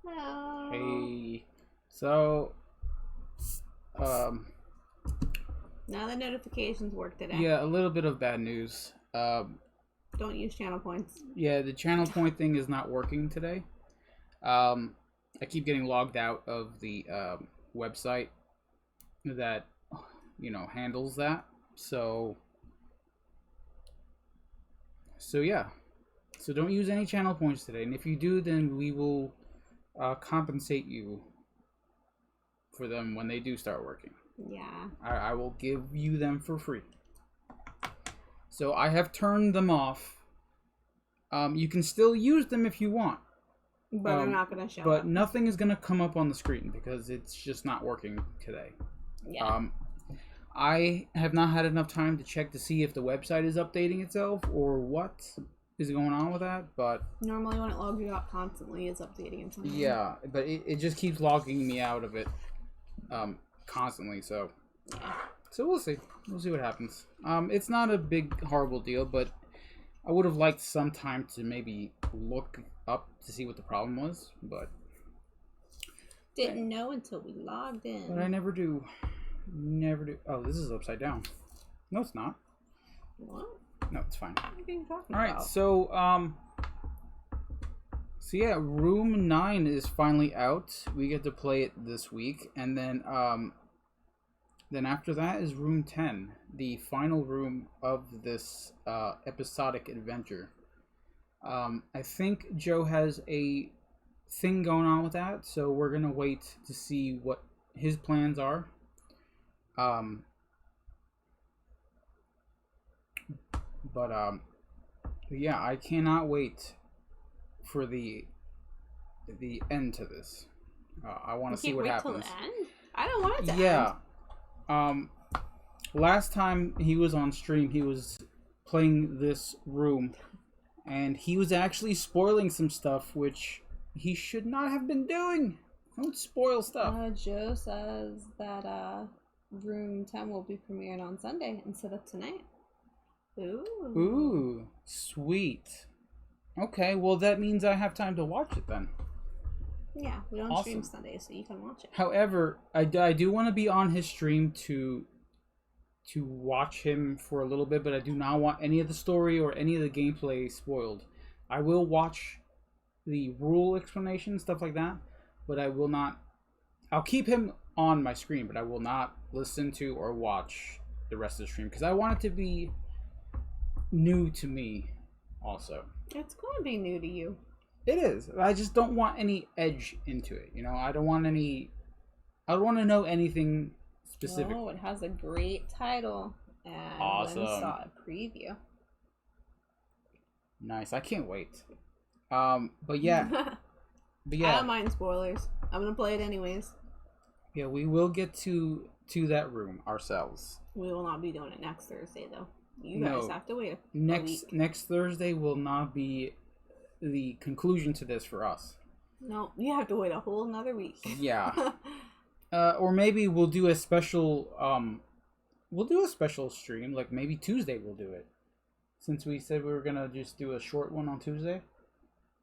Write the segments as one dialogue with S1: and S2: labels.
S1: Oh.
S2: Hey. So, um,
S1: Now the notifications work today.
S2: yeah, a little bit of bad news.
S1: Don't use channel points.
S2: Yeah, the channel point thing is not working today. I keep getting logged out of the website that handles that. So yeah. So don't use any channel points today, and if you do, then we will compensate you for them when they do start working.
S1: Yeah.
S2: I will give you them for free. So I have turned them off. You can still use them if you want.
S1: But they're not going to show
S2: But
S1: up.
S2: nothing is going to come up on the screen because it's just not working today.
S1: Yeah.
S2: I have not had enough time to check to see if the website is updating itself or what is going on with that, but
S1: Normally when it logs you out constantly, it's updating and something.
S2: yeah, but it just keeps logging me out of it constantly, so we'll see. We'll see what happens. It's not a big horrible deal, but I would have liked some time to maybe look up to see what the problem was, but
S1: Didn't know until we logged in.
S2: But I never do. Never do. Oh, this is upside down. No, it's not.
S1: What?
S2: No, it's fine.
S1: What are you talking
S2: All right,
S1: about?
S2: so yeah, Room 9 is finally out. We get to play it this week, and then after that is Room 10, the final room of this episodic adventure. I think Joe has a thing going on with that, so we're gonna wait to see what his plans are. But yeah, I cannot wait for the end to this. I want to see what happens.
S1: Till the end? I don't want it to end.
S2: Yeah. Last time he was on stream, he was playing this room, and he was actually spoiling some stuff, which he should not have been doing. Don't spoil stuff.
S1: Joe says that Room 10 will be premiering on Sunday instead of tonight.
S2: Ooh, sweet. Okay, well that means I have time to watch it then.
S1: Yeah, we don't
S2: Awesome.
S1: stream Sunday, so you can watch it.
S2: However, I do want to be on his stream to watch him for a little bit, but I do not want any of the story or any of the gameplay spoiled. I will watch the rule explanation, stuff like that, but I will not. I'll keep him on my screen, but I will not listen to or watch the rest of the stream because I want it to be new to me also.
S1: It's going to be new to you.
S2: It is. I just don't want any edge into it. I don't want any. I don't want to know anything specific.
S1: Oh, it has a great title. And
S2: Awesome.
S1: Lynn saw a preview.
S2: Nice. I can't wait. But yeah.
S1: I don't mind spoilers. I'm gonna play it anyways.
S2: Yeah, we will get to that room ourselves.
S1: We will not be doing it next Thursday though. You guys have to wait a week.
S2: Next Thursday will not be the conclusion to this for us.
S1: No, you have to wait a whole another week.
S2: Yeah. Or maybe we'll do a special stream, like maybe Tuesday we'll do it. Since we said we were gonna just do a short one on Tuesday.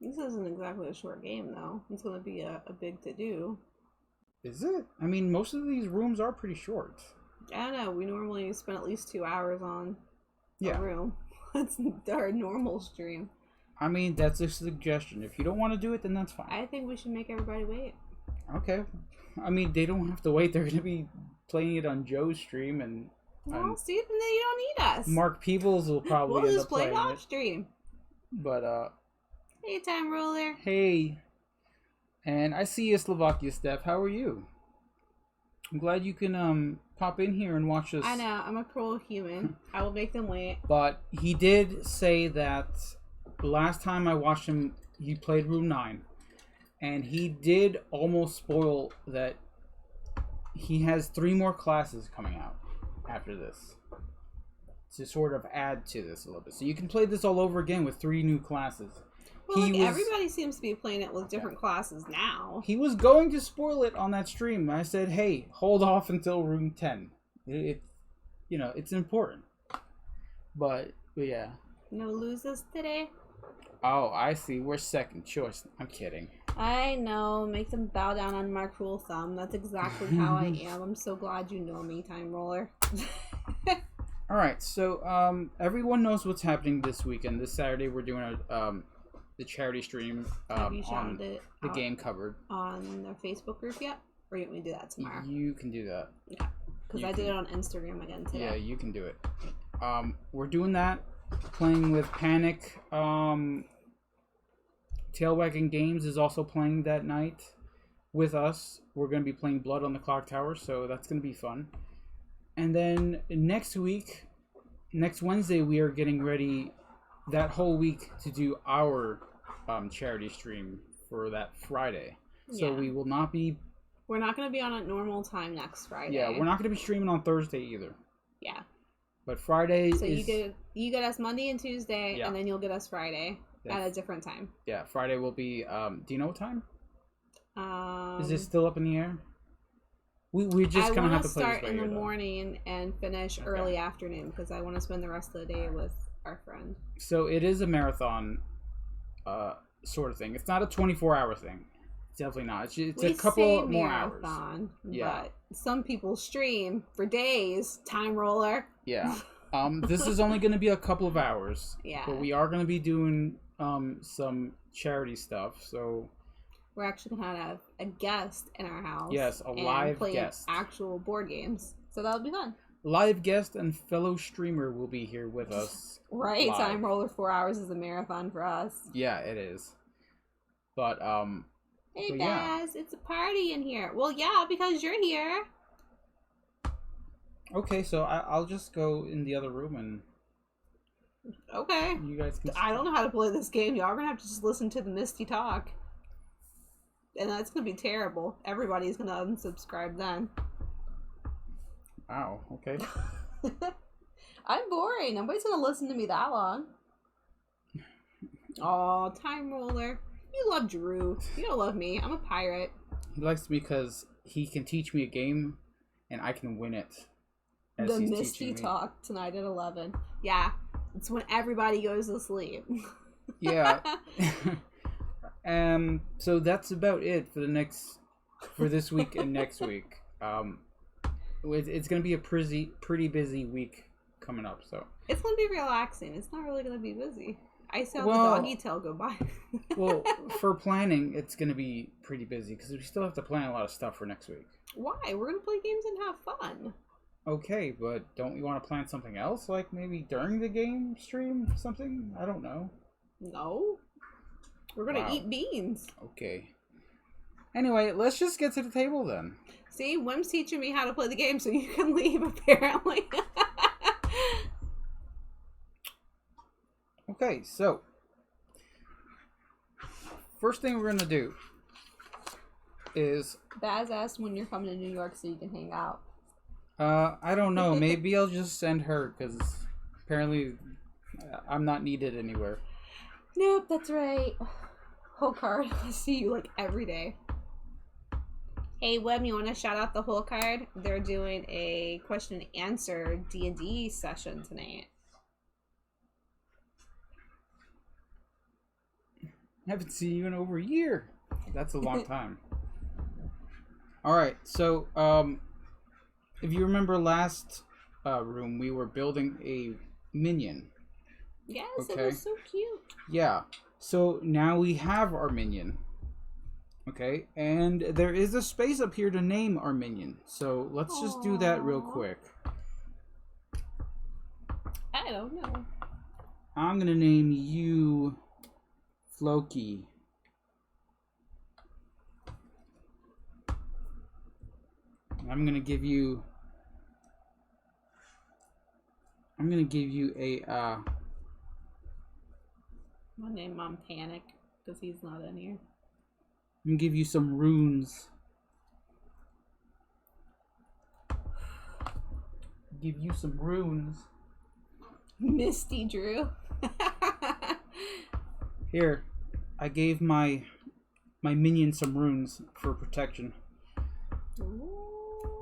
S1: This isn't exactly a short game though. It's gonna be a big to do.
S2: Is it? I mean, most of these rooms are pretty short.
S1: I don't know. We normally spend at least 2 hours on a room. That's our normal stream.
S2: I mean, that's a suggestion. If you don't want to do it, then that's fine.
S1: I think we should make everybody wait.
S2: Okay. I mean, they don't have to wait. They're going to be playing it on Joe's stream, and
S1: well, see, then you don't need us.
S2: Mark Peebles will probably
S1: we'll
S2: end
S1: just
S2: up
S1: play
S2: playing
S1: off
S2: it.
S1: stream.
S2: But
S1: Hey, Time Roller.
S2: Hey. And I see you, Slovakia Steph. How are you? I'm glad you can pop in here and watch us.
S1: I know, I'm a cruel human. I will make them wait.
S2: But he did say that last time I watched him, he played Room 9. And he did almost spoil that he has 3 more classes coming out after this. To sort of add to this a little bit. So you can play this all over again with 3 new classes.
S1: Well, everybody seems to be playing it with different classes now.
S2: He was going to spoil it on that stream. I said, hey, hold off until Room 10. It's important. But yeah.
S1: No losers today?
S2: Oh, I see. We're second choice. I'm kidding.
S1: I know. Make them bow down on my cruel thumb. That's exactly how I am. I'm so glad you know me, Time Roller.
S2: All right, so everyone knows what's happening this weekend. This Saturday, we're doing the charity stream
S1: Have you
S2: on
S1: shouted it
S2: the
S1: out
S2: game covered.
S1: on the Facebook group yet? Or you want me to do that tomorrow?
S2: You can do that.
S1: Okay. Because I did it on Instagram again today.
S2: Yeah, you can do it. We're doing that, playing with Panic. Tailwagging Games is also playing that night with us. We're going to be playing Blood on the Clock Tower, so that's going to be fun. And then next week, next Wednesday, we are getting ready that whole week to do our charity stream for that Friday. So we will not be...
S1: We're not going to be on at normal time next Friday.
S2: Yeah, we're not going to be streaming on Thursday either.
S1: Yeah.
S2: But Friday
S1: so you get us Monday and Tuesday,
S2: Yeah.
S1: and then you'll get us Friday at a different time.
S2: Yeah, Friday will be... do you know what time? Is it
S1: Um,
S2: still up in the air? We just kind of have to play this by
S1: start in the
S2: ear, though.
S1: morning and finish early afternoon because I want to spend the rest of the day with our friend.
S2: So it is a marathon sort of thing. It's not a 24-hour thing. It's definitely not. It's a couple more hours.
S1: Yeah. But some people stream for days. Time Roller.
S2: Yeah. This is only going to be a couple of hours.
S1: Yeah.
S2: But we are going to be doing some charity stuff. So
S1: we're actually going to have a guest in our house.
S2: Yes, a live guest.
S1: Actual board games. So that'll be fun.
S2: Live guest and fellow streamer will be here with us.
S1: Right.
S2: live.
S1: Time Roller 4 hours is a marathon for us.
S2: Yeah, it is. But
S1: Hey,
S2: so,
S1: Baz,
S2: yeah.
S1: it's a party in here. Well, yeah, because you're here.
S2: Okay, so I'll just go in the other room and
S1: Okay.
S2: you guys can...
S1: I don't know how to play this game. Y'all are going to have to just listen to the Misty talk. And that's going to be terrible. Everybody's going to unsubscribe then.
S2: Wow, okay.
S1: I'm boring. Nobody's going to listen to me that long. Aw, Time Roller. You love Drew. You don't love me. I'm a pirate.
S2: He likes me because he can teach me a game and I can win it. as
S1: The
S2: he's
S1: Misty
S2: teaching me.
S1: talk tonight at 11. Yeah, it's when everybody goes to sleep.
S2: Yeah. So that's about it for this week and next week. It's gonna be a pretty busy week coming up. So
S1: It's going to be relaxing. It's not really going to be busy. I saw
S2: Well-
S1: the doggy tail go by.
S2: well, for planning, it's gonna be pretty busy because we still have to plan a lot of stuff for next week.
S1: Why? We're going to play games and have fun.
S2: Okay, but don't you want to plan something else, like maybe during the game stream, something? I don't know.
S1: No. We're going to
S2: Wow.
S1: eat beans.
S2: Okay. Anyway, let's just get to the table then.
S1: See, Wim's teaching me how to play the game so you can leave, apparently.
S2: Okay, so first thing we're gonna do is
S1: Baz asked when you're coming to New York so you can hang out.
S2: I don't know. Maybe I'll just send her because apparently I'm not needed anywhere.
S1: Nope, that's right. Whole card. I see you like every day. Hey, Web, you want to shout out the whole card? They're doing a question and answer D&D session tonight.
S2: I haven't seen you in over a year. That's a long time. All right, so if you remember last room, we were building a minion.
S1: Yes,
S2: Okay.
S1: it was so cute.
S2: Yeah. So now we have our minion. Okay, and there is a space up here to name our minion. So let's just do that real
S1: Aw.
S2: quick.
S1: I don't know.
S2: I'm gonna name you Floki. I'm gonna give you a
S1: I'm gonna name Mom Panic because he's not in here.
S2: I'm gonna give you some runes. Give you some runes.
S1: Misty Drew.
S2: Here, I gave my minion some runes for protection.
S1: Ooh.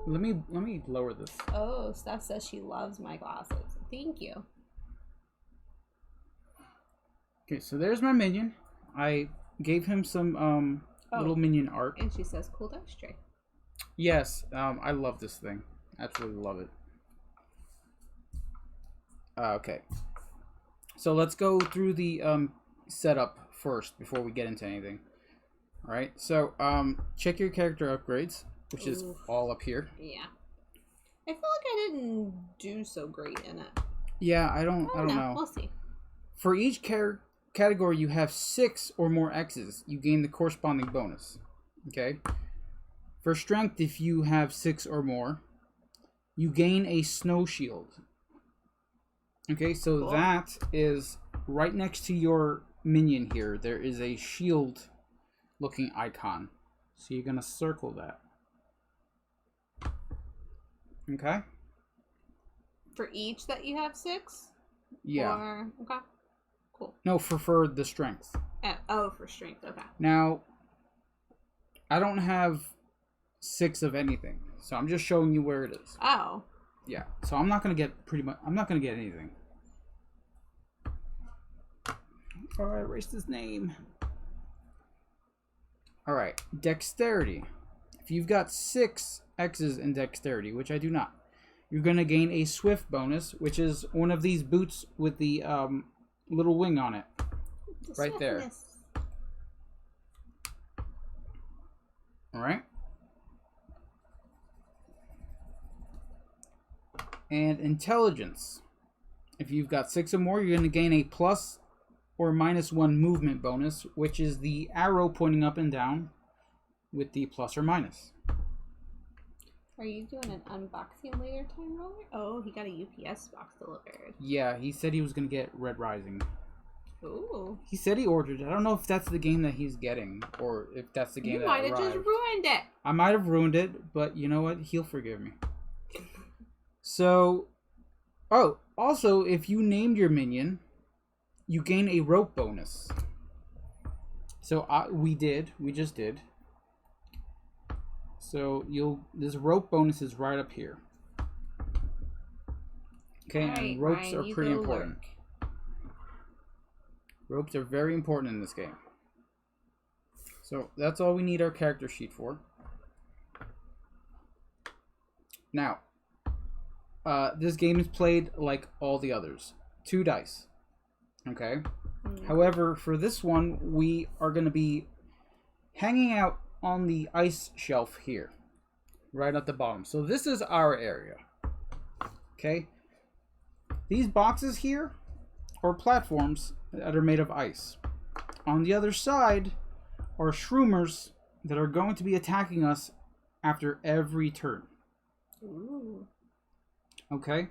S2: Let me lower this.
S1: Oh, Steph says she loves my glasses. Thank you.
S2: Okay, so there's my minion. I gave him some little minion art.
S1: And she says, "Cool dice tray."
S2: Yes, I love this thing. Absolutely love it. Okay. So let's go through the setup first before we get into anything. All right. So check your character upgrades, which is all up here.
S1: Yeah. I feel like I didn't do so great in it.
S2: Yeah, I don't know.
S1: We'll see.
S2: For each category you have 6 or more X's, you gain the corresponding bonus. Okay. For strength, if you have 6 or more, you gain a snow shield. Okay, so cool. That is right next to your minion here. There is a shield looking icon. So you're going to circle that. Okay?
S1: For each that you have 6?
S2: Yeah.
S1: Or, okay. Cool.
S2: No, for the strength.
S1: For strength, okay.
S2: Now, I don't have 6 of anything. So I'm just showing you where it is.
S1: Oh.
S2: Yeah. So I'm not going to get I'm not going to get anything. Alright, erase his name. Alright, dexterity. If you've got 6 X's in dexterity, which I do not, you're going to gain a swift bonus, which is one of these boots with the little wing on it. Right there. Alright. And intelligence. If you've got 6 or more, you're going to gain a plus or -1 movement bonus, which is the arrow pointing up and down with the plus or minus.
S1: Are you doing an unboxing later time, Roller? Oh, he got a UPS box delivered.
S2: Yeah, he said he was going to get Red Rising.
S1: Ooh.
S2: He said he ordered it. I don't know if that's the game that he's getting, or if that's the game that arrived.
S1: You might have just ruined it.
S2: I might have ruined it, but you know what? He'll forgive me. So, also, if you named your minion, you gain a rope bonus. So we just did. So this rope bonus is right up here. Okay, right, and ropes are pretty important. Ropes are very important in this game. So that's all we need our character sheet for. Now, this game is played like all the others. 2 dice. Okay? However, for this one, we are going to be hanging out on the ice shelf here. Right at the bottom. So this is our area. Okay? These boxes here are platforms that are made of ice. On the other side are shroomers that are going to be attacking us after every turn.
S1: Ooh.
S2: Okay?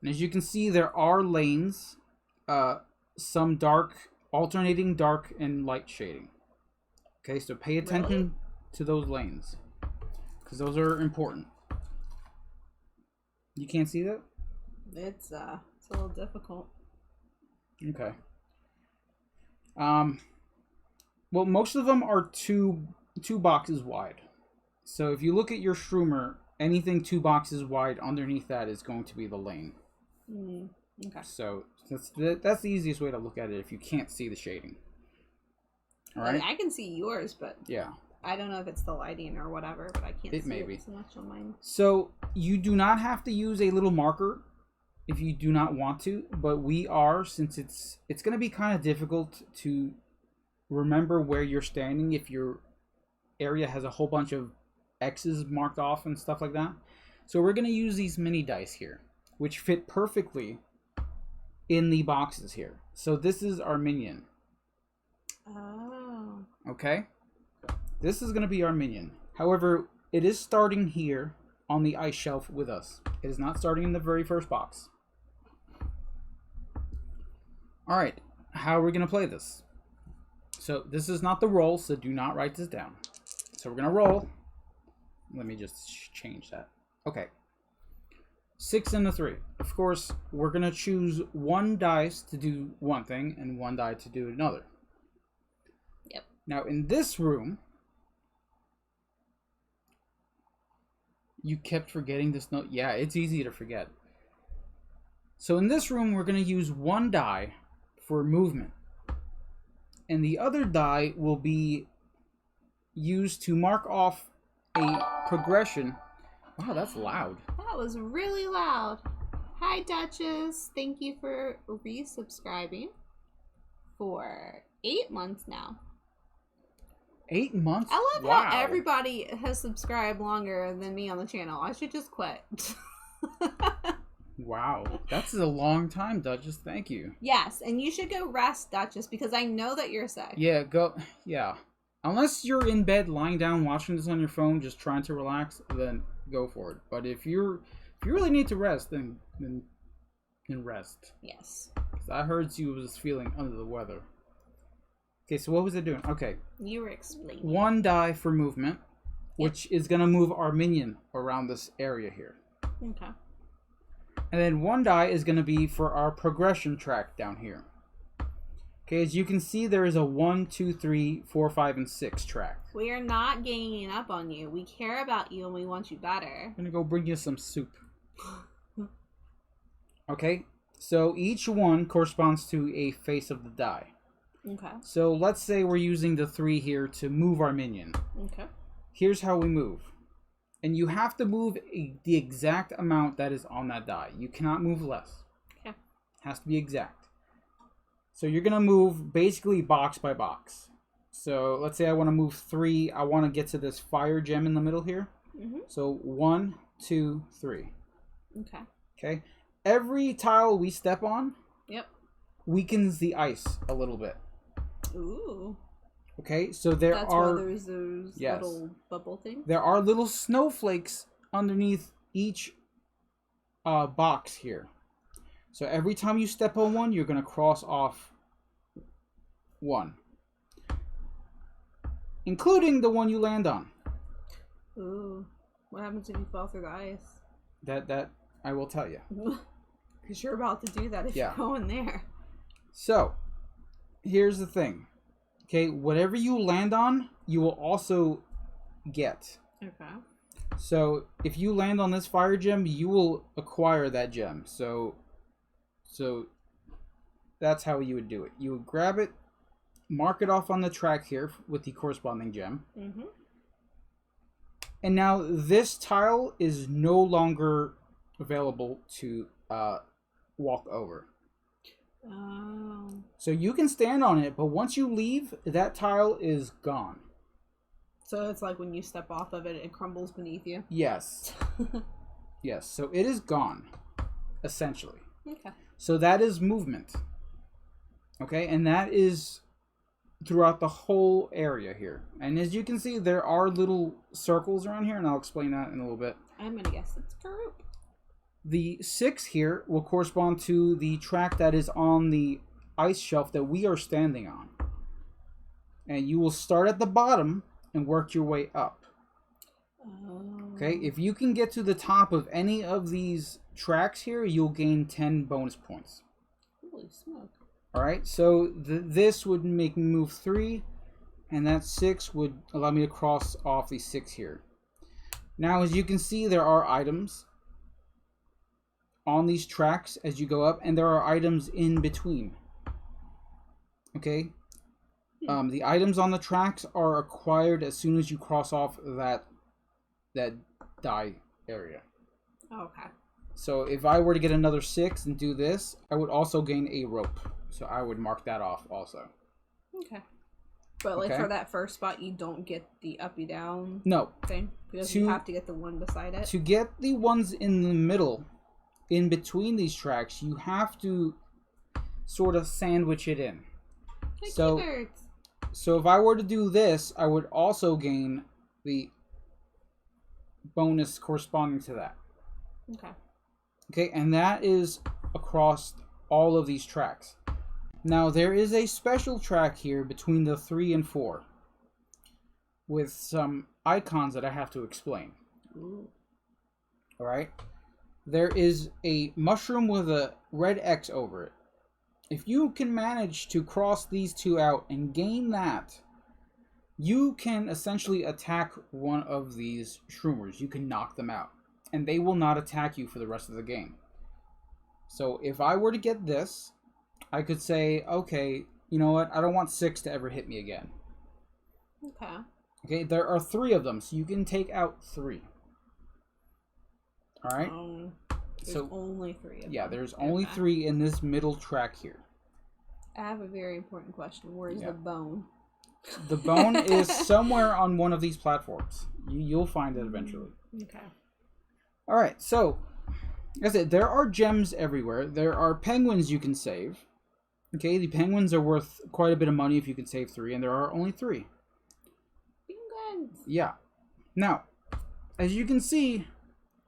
S2: And as you can see, there are lanes. Some dark, alternating dark and light shading. Okay, so pay attention to those lanes, because those are important. You can't see that?
S1: It's a little difficult.
S2: Okay. Well, most of them are two boxes wide. So if you look at your shroomer, anything 2 boxes wide underneath that is going to be the lane.
S1: Okay.
S2: So that's the easiest way to look at it if you can't see the shading. All right.
S1: I can see yours, but
S2: yeah,
S1: I don't know if it's the lighting or whatever, but I can't see it so much on mine.
S2: So you do not have to use a little marker if you do not want to, but we are, since it's going to be kind of difficult to remember where you're standing if your area has a whole bunch of X's marked off and stuff like that. So we're going to use these mini dice here, which fit perfectly in the boxes here. So this is our minion.
S1: Oh.
S2: Okay? This is going to be our minion. However, it is starting here on the ice shelf with us. It is not starting in the very first box. Alright, how are we going to play this? So this is not the roll, so do not write this down. So we're going to roll. Let me just change that. Okay. 6 and a 3. Of course, we're going to choose 1 dice to do one thing and 1 die to do another.
S1: Yep.
S2: Now, in this room, you kept forgetting this note. Yeah, it's easy to forget. So in this room, we're going to use 1 die for movement. And the other die will be used to mark off a progression. Wow, that's loud.
S1: That was really loud. Hi, Duchess. Thank you for resubscribing for 8 months now.
S2: 8 months?
S1: I love
S2: wow.
S1: how everybody has subscribed longer than me on the channel. I should just quit.
S2: Wow. That's a long time, Duchess. Thank you.
S1: Yes, and you should go rest, Duchess, because I know that you're sick.
S2: Yeah, go. Yeah. Unless you're in bed, lying down, watching this on your phone, just trying to relax, then go for it. But if you really need to rest, then rest.
S1: Yes.
S2: 'Cause I heard you was feeling under the weather. Okay, so what was it doing? Okay.
S1: You were explaining.
S2: 1 die for movement, which is going to move our minion around this area here.
S1: Okay.
S2: And then 1 die is going to be for our progression track down here. Okay, as you can see, there is a 1, 2, 3, 4, 5, and 6 track.
S1: We are not ganging up on you. We care about you and we want you better.
S2: I'm going to go bring you some soup. Okay, so each one corresponds to a face of the die.
S1: Okay.
S2: So let's say we're using the 3 here to move our minion.
S1: Okay.
S2: Here's how we move. And you have to move the exact amount that is on that die. You cannot move less.
S1: Okay.
S2: It has to be exact. So you're going to move basically box by box. So let's say I want to move 3. I want to get to this fire gem in the middle here.
S1: Mm-hmm.
S2: So 1, 2, 3.
S1: Okay.
S2: Okay. Every tile we step on weakens the ice a little bit.
S1: Ooh.
S2: Okay, so
S1: That's why there's those
S2: yes,
S1: little bubble things?
S2: there are little snowflakes underneath each box here. So every time you step on one, you're going to cross off 1. Including the one you land on.
S1: Ooh. What happens if you fall through the ice?
S2: That I will tell you.
S1: Because you're about to do that if
S2: Yeah.
S1: you're going there.
S2: So, here's the thing. Okay, whatever you land on, you will also get.
S1: Okay.
S2: So, if you land on this fire gem, you will acquire that gem. So that's how you would do it. You would grab it, mark it off on the track here with the corresponding gem.
S1: Mm-hmm.
S2: And now this tile is no longer available to walk over.
S1: Oh.
S2: So you can stand on it, but once you leave, that tile is gone.
S1: So it's like when you step off of it, it crumbles beneath you?
S2: Yes. Yes, so it is gone, essentially.
S1: Okay.
S2: So that is movement. Okay, and that is throughout the whole area here. And as you can see, there are little circles around here, and I'll explain that in a little bit.
S1: I'm going to guess it's group.
S2: The 6 here will correspond to the track that is on the ice shelf that we are standing on. And you will start at the bottom and work your way up.
S1: Oh.
S2: Okay, if you can get to the top of any of these tracks here, you'll gain 10 bonus points.
S1: Holy smoke.
S2: Alright, so this would make me move 3, and that 6 would allow me to cross off the 6 here. Now, as you can see, there are items on these tracks as you go up, and there are items in between. Okay? The items on the tracks are acquired as soon as you cross off that die area.
S1: Okay.
S2: So if I were to get another 6 and do this, I would also gain a rope. So I would mark that off also.
S1: Okay. But like
S2: Okay.
S1: for that first spot, you don't get the uppy down
S2: No.
S1: thing? Because you have to get the one beside it?
S2: To get the ones in the middle, in between these tracks, you have to sort of sandwich it in.
S1: My
S2: So-
S1: keyboards.
S2: So if I were to do this, I would also gain the bonus corresponding to that.
S1: Okay.
S2: Okay, and that is across all of these tracks. Now, there is a special track here between the 3 and 4 with some icons that I have to explain.
S1: Ooh.
S2: Alright? There is a mushroom with a red X over it. If you can manage to cross these 2 out and gain that, you can essentially attack one of these shroomers. You can knock them out. And they will not attack you for the rest of the game. So if I were to get this, I could say, okay, you know what? I don't want 6 to ever hit me again.
S1: Okay.
S2: Okay, there are 3 of them, so you can take out 3. All right.
S1: There's only 3 of them.
S2: Yeah, there's only 3 in this middle track here.
S1: I have a very important question. Where's the bone?
S2: The bone is somewhere on one of these platforms. You'll find it eventually.
S1: Okay.
S2: All right, so as I said, there are gems everywhere. There are penguins you can save. Okay, the penguins are worth quite a bit of money if you can save 3, and there are only 3.
S1: Penguins.
S2: Yeah. Now, as you can see,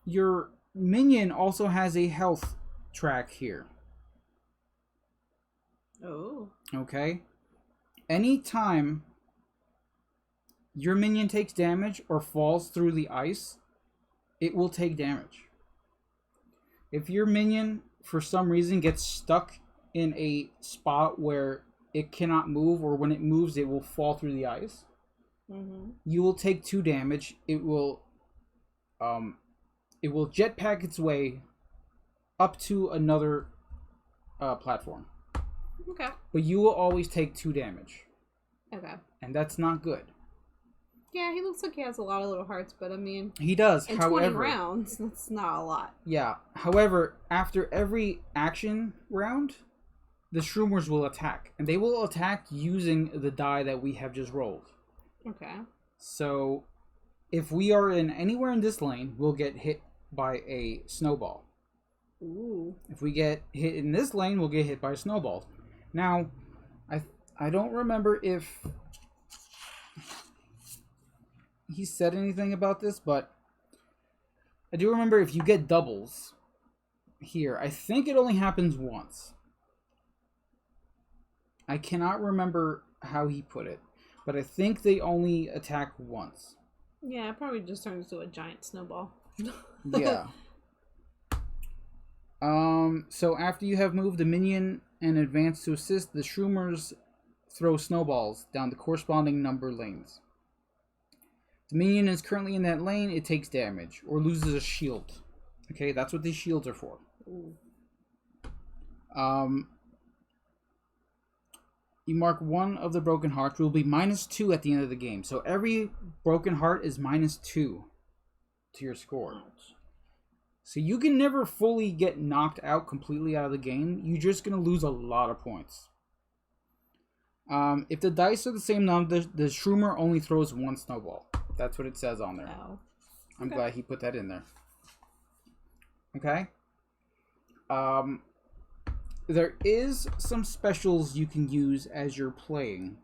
S2: your minion also has a health track here.
S1: Oh.
S2: Okay. Anytime your minion takes damage or falls through the ice, it will take damage. If your minion, for some reason, gets stuck in a spot where it cannot move, or when it moves, it will fall through the ice, you will take 2 damage. It will jetpack its way up to another platform.
S1: Okay.
S2: But you will always take 2 damage.
S1: Okay.
S2: And that's not good.
S1: Yeah, he looks like he has a lot of little hearts, but I mean...
S2: He does,
S1: in
S2: however...
S1: 20 rounds, that's not a lot.
S2: Yeah. However, after every action round, the Shroomers will attack. And they will attack using the die that we have just rolled.
S1: Okay.
S2: So, if we are in anywhere in this lane, we'll get hit by a snowball.
S1: Ooh.
S2: If we get hit in this lane, we'll get hit by a snowball. Now, I don't remember if he said anything about this, but I do remember if you get doubles here, I think it only happens once. I cannot remember how he put it, but I think they only attack once.
S1: Yeah, it probably just turns into a giant snowball.
S2: Yeah. So after you have moved the minion and advanced to assist, the Shroomers throw snowballs down the corresponding number lanes. If the minion is currently in that lane, it takes damage or loses a shield. Okay, that's what these shields are for.
S1: Ooh.
S2: You mark 1 of the broken hearts, will be -2 at the end of the game. So every broken heart is -2 to your score.
S1: Ouch.
S2: So you can never fully get knocked out completely out of the game. You're just going to lose a lot of points. If the dice are the same number, the Shroomer only throws 1 snowball. That's what it says on there.
S1: Oh.
S2: I'm glad he put that in there. Okay? There is some specials you can use as you're playing.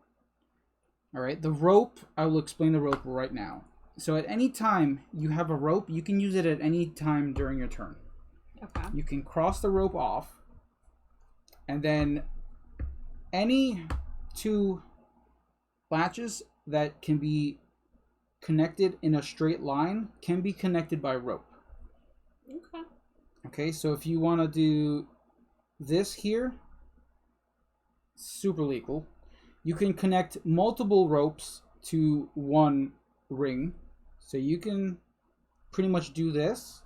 S2: Alright, the rope, I will explain the rope right now. So at any time you have a rope, you can use it at any time during your turn.
S1: Okay.
S2: You can cross the rope off, and then any 2 latches that can be connected in a straight line can be connected by rope.
S1: Okay.
S2: Okay, so if you want to do this here, super legal. You can connect multiple ropes to 1 ring. So you can pretty much do this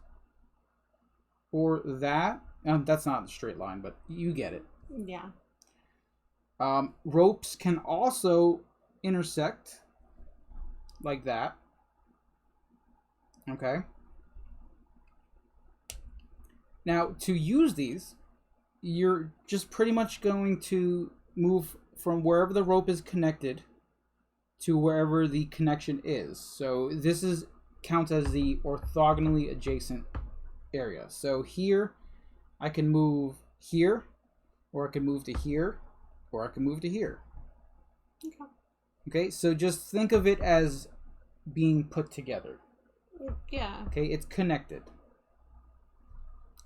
S2: or that. That's not a straight line, but you get it.
S1: Yeah.
S2: Ropes can also intersect like that. Okay. Now, to use these, you're just pretty much going to move from wherever the rope is connected to wherever the connection is. So this counts as the orthogonally adjacent area. So here, I can move here, or I can move to here, or I can move to here.
S1: Okay.
S2: Okay, so just think of it as being put together.
S1: Yeah.
S2: Okay, it's connected.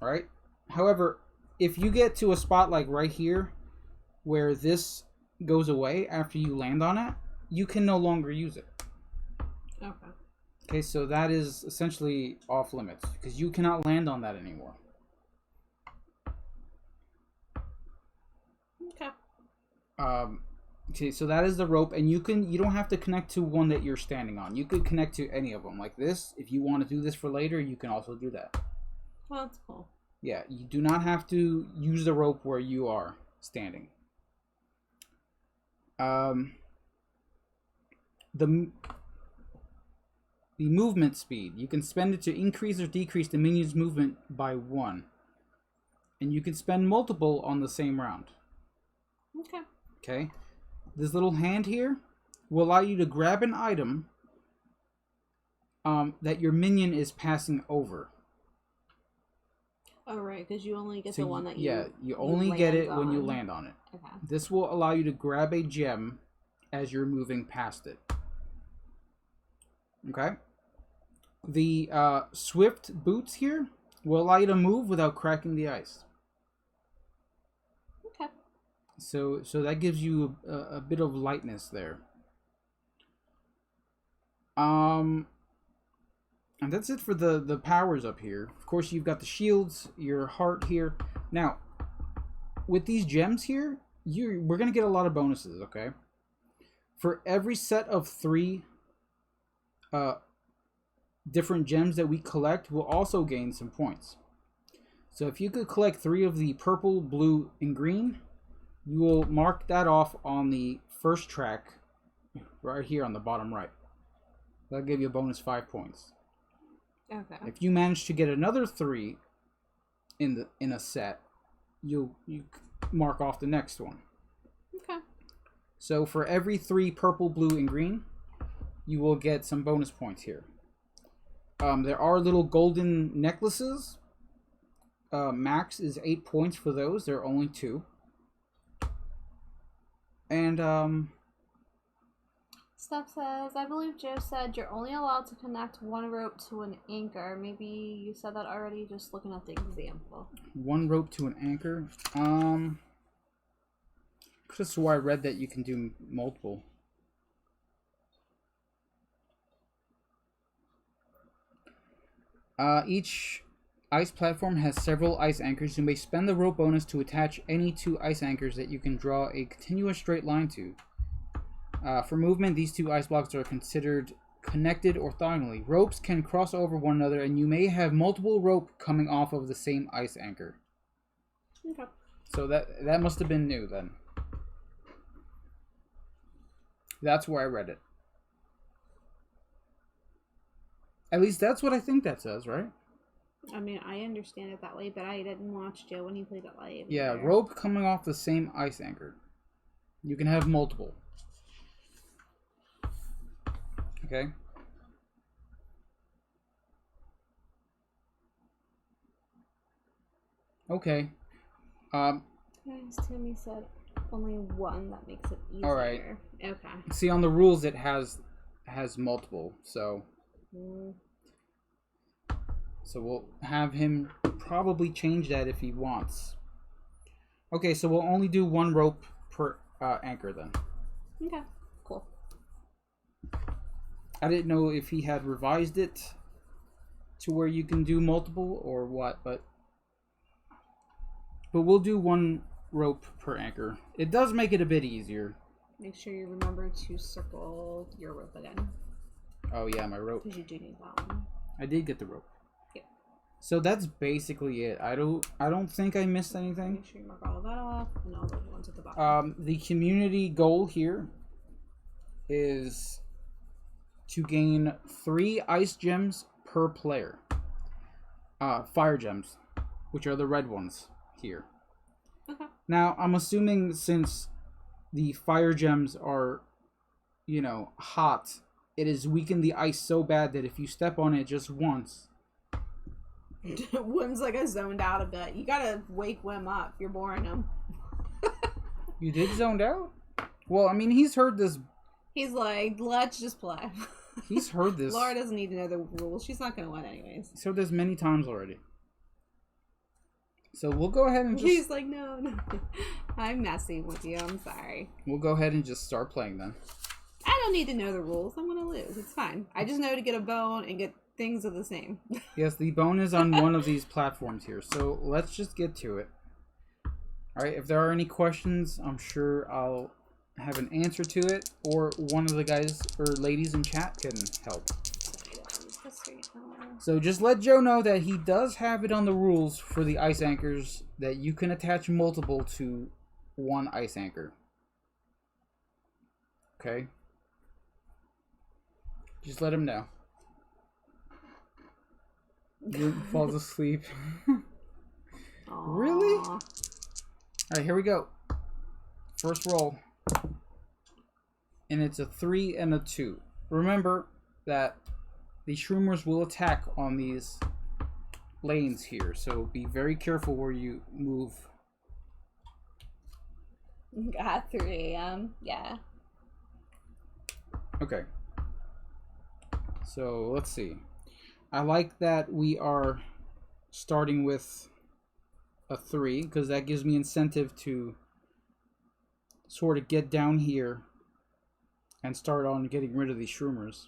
S2: All right. However, if you get to a spot like right here, where this goes away after you land on it, you can no longer use it.
S1: Okay.
S2: Okay, so that is essentially off limits because you cannot land on that anymore.
S1: Okay.
S2: Okay, so that is the rope, and you don't have to connect to one that you're standing on. You could connect to any of them, like this. If you want to do this for later, you can also do that.
S1: Well, that's cool.
S2: Yeah, you do not have to use the rope where you are standing. the movement speed. You can spend it to increase or decrease the minion's movement by 1. And you can spend multiple on the same round.
S1: Okay.
S2: Okay. This little hand here will allow you to grab an item that your minion is passing over.
S1: Oh, right, because you only get
S2: So
S1: the one that you...
S2: Yeah, you only get it when you
S1: on.
S2: land on it.
S1: Okay.
S2: This will allow you to grab a gem as you're moving past it. Okay? The swift boots here will allow you to move without cracking the ice.
S1: Okay.
S2: So that gives you a bit of lightness there. And that's it for the powers up here. Of course, you've got the shields, your heart here. Now, with these gems here, we're going to get a lot of bonuses, okay? For every set of 3 different gems that we collect, we'll also gain some points. So if you could collect 3 of the purple, blue, and green, you will mark that off on the first track right here on the bottom right. That'll give you a bonus 5 points.
S1: Okay.
S2: If you manage to get another 3 in a set, you mark off the next one.
S1: Okay.
S2: So for every 3 purple, blue, and green, you will get some bonus points here. There are little golden necklaces. Max is 8 points for those. There are only 2. And
S1: Steph says, I believe Joe said you're only allowed to connect 1 rope to an anchor. Maybe you said that already, just looking at the example.
S2: 1 rope to an anchor. Could have swore I read that you can do multiple. Each ice platform has several ice anchors. You may spend the rope bonus to attach any 2 ice anchors that you can draw a continuous straight line to. For movement, these 2 ice blocks are considered connected orthogonally. Ropes can cross over one another, and you may have multiple rope coming off of the same ice anchor.
S1: Okay.
S2: So that must have been new then. That's where I read it. At least that's what I think that says, right?
S1: I mean, I understand it that way, but I didn't watch Joe when he played it live.
S2: Yeah,
S1: either.
S2: rope coming off the same ice anchor. You can have multiple. Okay. Okay.
S1: Yes, Timmy said only 1, that makes it easier.
S2: All right.
S1: Okay.
S2: See, on the rules it has multiple, so so we'll have him probably change that if he wants. Okay, so we'll only do 1 rope per anchor then.
S1: Okay, cool.
S2: I didn't know if he had revised it to where you can do multiple or what, but we'll do 1 rope per anchor. It does make it a bit easier.
S1: Make sure you remember to circle your rope again.
S2: Oh yeah, my rope.
S1: Because you do need that one.
S2: I did get the rope.
S1: Yep.
S2: So that's basically it. I don't think I missed anything.
S1: Make sure you mark all of that off and all the ones at the bottom.
S2: The community goal here is to gain 3 ice gems per player. Fire gems, which are the red ones here.
S1: Okay.
S2: Now, I'm assuming since the fire gems are, hot, it has weakened the ice so bad that if you step on it just once...
S1: Wim's like I zoned out a bit. You gotta wake Wim up. You're boring him.
S2: You did zoned out? Well, I mean, he's heard this.
S1: He's like, let's just play.
S2: He's heard this.
S1: Laura doesn't need to know the rules. She's not gonna win anyways.
S2: He's heard this many times already. So we'll go ahead and just...
S1: He's like, no. I'm messing with you. I'm sorry.
S2: We'll go ahead and just start playing then.
S1: I don't need to know the rules. I'm gonna lose. It's fine. I just know to get a bone and get things of the same.
S2: Yes, the bone is on one of these platforms here. So let's just get to it. Alright, if there are any questions, I'm sure I'll have an answer to it. Or one of the guys or ladies in chat can help. So just let Joe know that he does have it on the rules for the ice anchors that you can attach multiple to 1 ice anchor. Okay? Just let him know. Falls asleep.
S1: Aww.
S2: Really? Alright, here we go. First roll. And it's a 3 and a 2. Remember that the Shroomers will attack on these lanes here, so be very careful where you move.
S1: Got 3 yeah.
S2: Okay. So, let's see. I like that we are starting with a 3, because that gives me incentive to sort of get down here and start on getting rid of these Shroomers.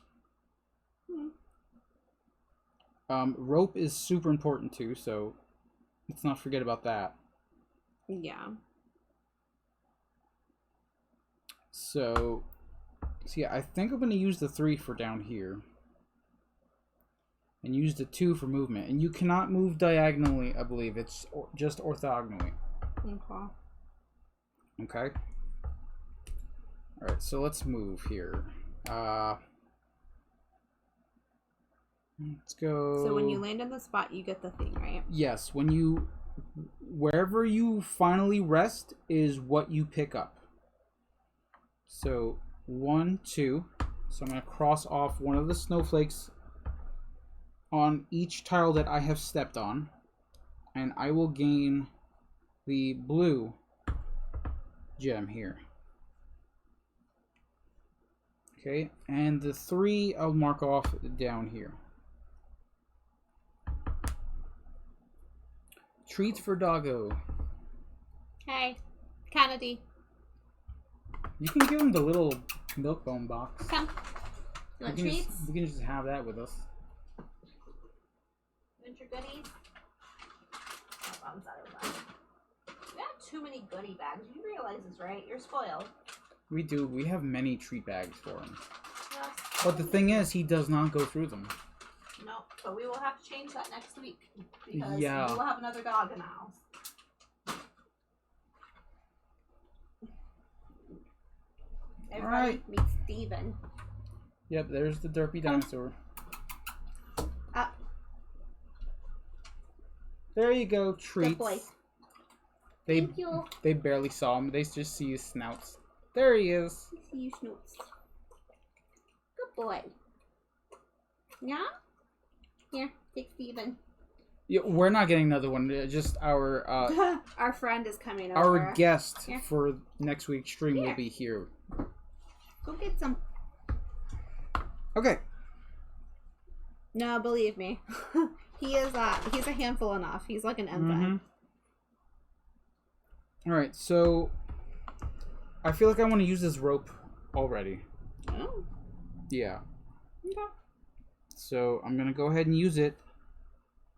S2: Rope is super important too, so let's not forget about that.
S1: Yeah.
S2: So yeah, I think I'm going to use the 3 for down here. And use the 2 for movement. And you cannot move diagonally, I believe. It's just orthogonally.
S1: Okay.
S2: Okay? Alright, so let's move here. Let's go...
S1: So when you land in the spot, you get the thing, right?
S2: Yes, when you... Wherever you finally rest is what you pick up. So, 1, 2. So I'm going to cross off one of the snowflakes on each tile that I have stepped on. And I will gain the blue gem here. Okay, and the 3 I'll mark off down here. Treats for Doggo.
S1: Hey, Kennedy.
S2: You can give him the little milk bone box.
S1: Come. You want treats?
S2: We can just have that with us.
S1: You want your goodies? Oh, Mom's out of that. We have too many goodie bags. You realize this, right? You're spoiled.
S2: We do. We have many treat bags for him.
S1: Yes.
S2: But the thing is, he does not go through them.
S1: No, but we will have to change that next week. Because
S2: Yeah.
S1: we will have another dog in the house. Everybody meet Steven.
S2: Yep, there's the derpy dinosaur.
S1: Up.
S2: There you go, treats.
S1: Good boy.
S2: They,
S1: Thank you.
S2: They barely saw him. They just see his snouts. There he is.
S1: I see you snoots. Good boy. Yeah? Here, take Steven.
S2: Yeah, we're not getting another one. Just our
S1: Our friend is coming over.
S2: our guest
S1: Here.
S2: for next week's stream will
S1: Here.
S2: be here.
S1: Go get some.
S2: Okay.
S1: No, believe me. He's a handful enough. He's like an enzyme.
S2: All right, so I feel like I want to use this rope already.
S1: Oh.
S2: Yeah.
S1: Okay.
S2: So I'm gonna go ahead and use it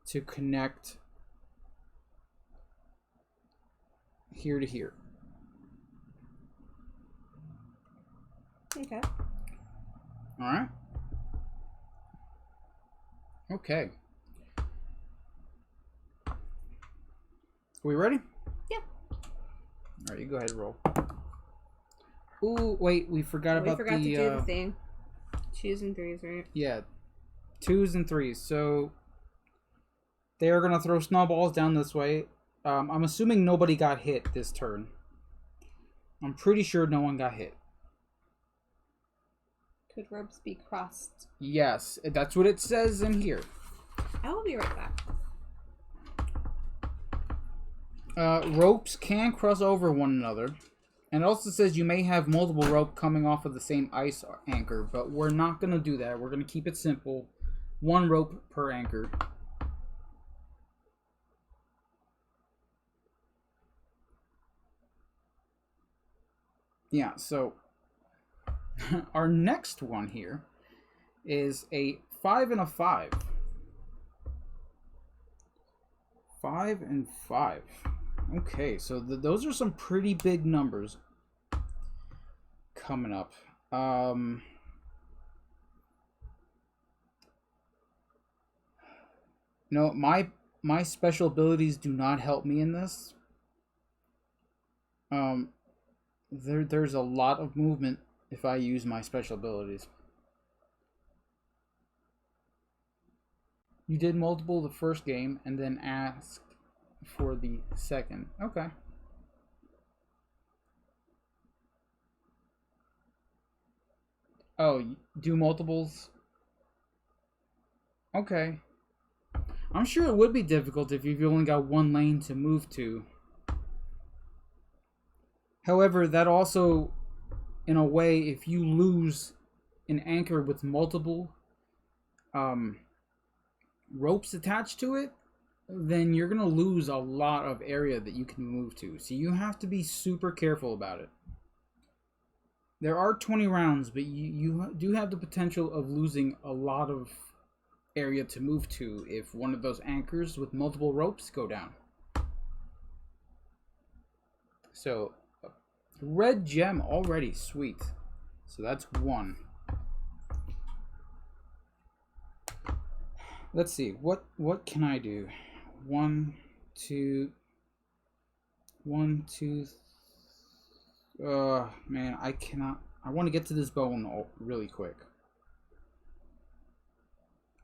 S2: to connect here to here.
S1: Okay.
S2: All right. Okay. Are we ready?
S1: Yeah.
S2: All right, you go ahead and roll. Ooh, wait, we forgot about
S1: to do
S2: the
S1: the thing. 2s and 3s, right?
S2: yeah, 2s and 3s. So they are gonna throw snowballs down this way. I'm assuming nobody got hit this turn. I'm pretty sure no one got hit.
S1: Could ropes be crossed?
S2: Yes, that's what it says in here.
S1: I will be right back.
S2: Ropes can cross over one another. And it also says you may have multiple rope coming off of the same ice anchor, but we're not going to do that. We're going to keep it simple. 1 rope per anchor. Yeah, so our next one here is a 5 and a 5. 5 and 5. Okay, so those are some pretty big numbers coming up. No, my special abilities do not help me in this. There's a lot of movement if I use my special abilities. You did multiple the first game and then asked for the second. Okay. Oh, do multiples? Okay. I'm sure it would be difficult if you've only got one lane to move to. However, that also, in a way, if you lose an anchor with multiple ropes attached to it, then you're going to lose a lot of area that you can move to. So you have to be super careful about it. There are 20 rounds, but you do have the potential of losing a lot of area to move to if one of those anchors with multiple ropes go down. So, red gem already, sweet. So that's one. Let's see, what can I do? One, two, man, I cannot. I want to get to this bone really quick.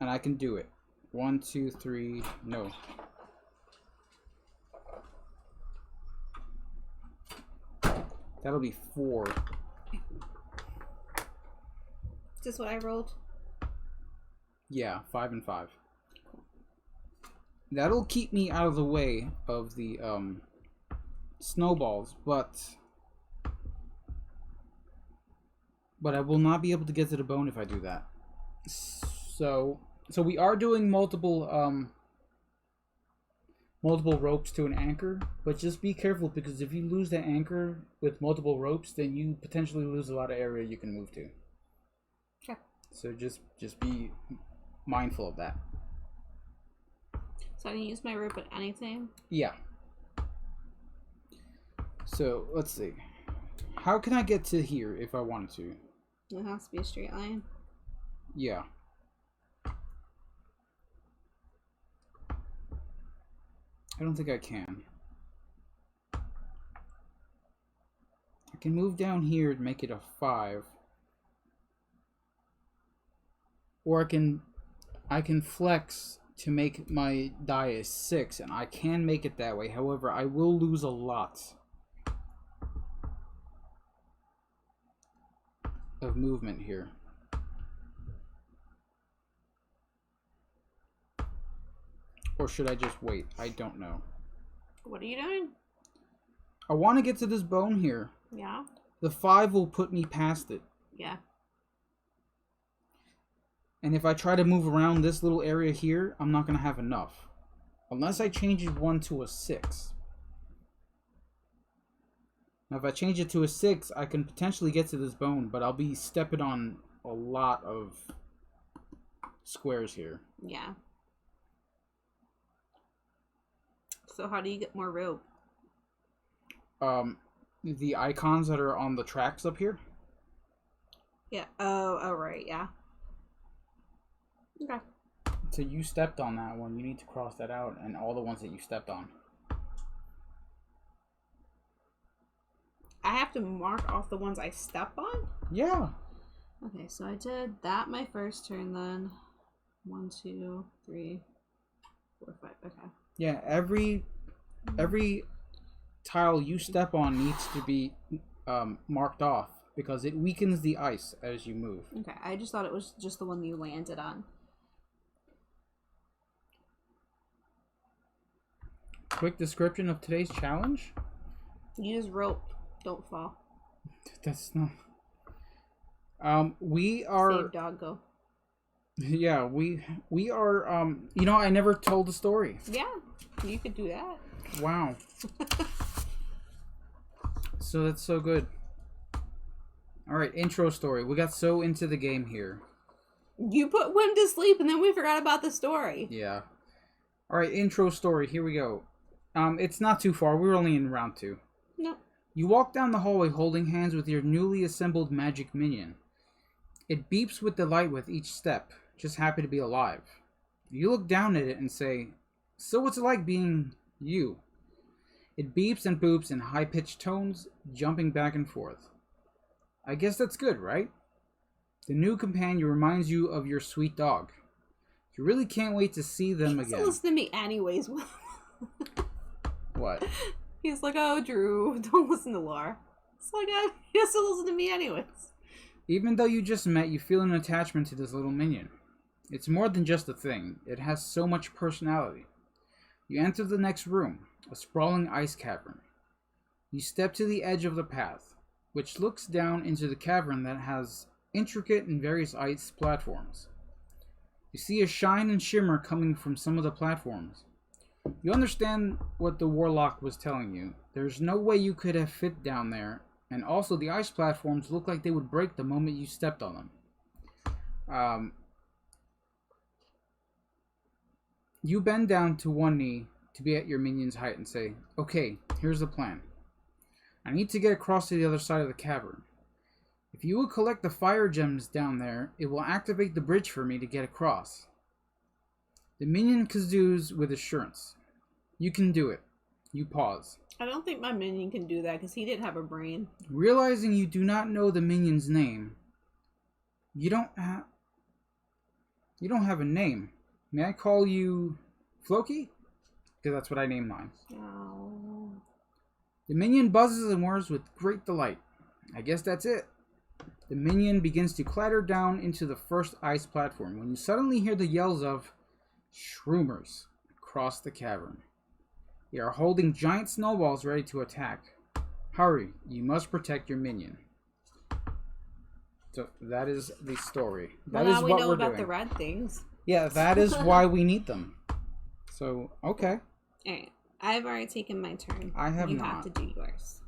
S2: And I can do it. 1, 2, 3, no. That'll be 4.
S1: Is this what I rolled?
S2: Yeah, 5 and 5. That'll keep me out of the way of the snowballs, but I will not be able to get to the bone if I do that. So we are doing multiple ropes to an anchor, but just be careful, because if you lose the anchor with multiple ropes, then you potentially lose a lot of area you can move to.
S1: Okay.
S2: So just be mindful of that.
S1: So I can use my rope at any time?
S2: Yeah. So let's see. How can I get to here if I wanted to?
S1: It has to be a straight line.
S2: Yeah. I don't think I can. I can move down here and make it a 5. Or I can flex to make my die a 6, and I can make it that way. However, I will lose a lot of movement here. Or should I just wait? I don't know.
S1: What are you doing?
S2: I want to get to this bone here.
S1: Yeah.
S2: The 5 will put me past it.
S1: Yeah.
S2: And if I try to move around this little area here, I'm not going to have enough. Unless I change 1 to a 6. Now if I change it to a 6, I can potentially get to this bone, but I'll be stepping on a lot of squares here.
S1: Yeah. So how do you get more rope?
S2: The icons that are on the tracks up here.
S1: Yeah. Oh, right, yeah. Okay.
S2: So you stepped on that one. You need to cross that out, and all the ones that you stepped on.
S1: I have to mark off the ones I step on?
S2: Yeah.
S1: Okay, so I did that my first turn then. 1, 2, 3, 4, 5. Okay.
S2: Yeah, every tile you step on needs to be marked off, because it weakens the ice as you move.
S1: Okay, I just thought it was just the one you landed on.
S2: Quick description of today's challenge.
S1: Use rope. Don't fall.
S2: That's not... we are...
S1: Save dog go.
S2: Yeah, we are... you know, I never told the story.
S1: Yeah, you could do that.
S2: Wow. So that's so good. Alright, intro story. We got so into the game here.
S1: You put Wim to sleep and then we forgot about the story.
S2: Yeah. Alright, intro story. Here we go. It's not too far. We're only in round 2.
S1: No.
S2: You walk down the hallway holding hands with your newly assembled magic minion. It beeps with delight with each step, just happy to be alive. You look down at it and say, "So what's it like being you?" It beeps and boops in high-pitched tones, jumping back and forth. I guess that's good, right? The new companion reminds you of your sweet dog. You really can't wait to see them
S1: He doesn't
S2: again.
S1: listen to me anyways.
S2: What?
S1: He's like, oh, Drew, don't listen to Laura. It's like, he doesn't listen to me anyways.
S2: Even though you just met, you feel an attachment to this little minion. It's more than just a thing. It has so much personality. You enter the next room, a sprawling ice cavern. You step to the edge of the path, which looks down into the cavern that has intricate and various ice platforms. You see a shine and shimmer coming from some of the platforms. You understand what the warlock was telling you. There's no way you could have fit down there, and also the ice platforms look like they would break the moment you stepped on them. You bend down to one knee to be at your minion's height and say, okay, here's the plan. I need to get across to the other side of the cavern. If you will collect the fire gems down there, it will activate the bridge for me to get across. The minion kazoos with assurance. You can do it. You pause.
S1: I don't think my minion can do that because he didn't have a brain.
S2: Realizing you do not know the minion's name, you don't have a name. May I call you Floki? Because that's what I named mine.
S1: Oh.
S2: The minion buzzes and whirs with great delight. I guess that's it. The minion begins to clatter down into the first ice platform when you suddenly hear the yells of shroomers across the cavern. They are holding giant snowballs ready to attack. Hurry, you must protect your minion. So that is the story. That is
S1: now we
S2: what
S1: know
S2: we're
S1: about
S2: doing.
S1: the red things.
S2: Yeah, that is why we need them. So, okay.
S1: Alright. I've already taken my turn.
S2: I have
S1: you
S2: not.
S1: You have to do yours.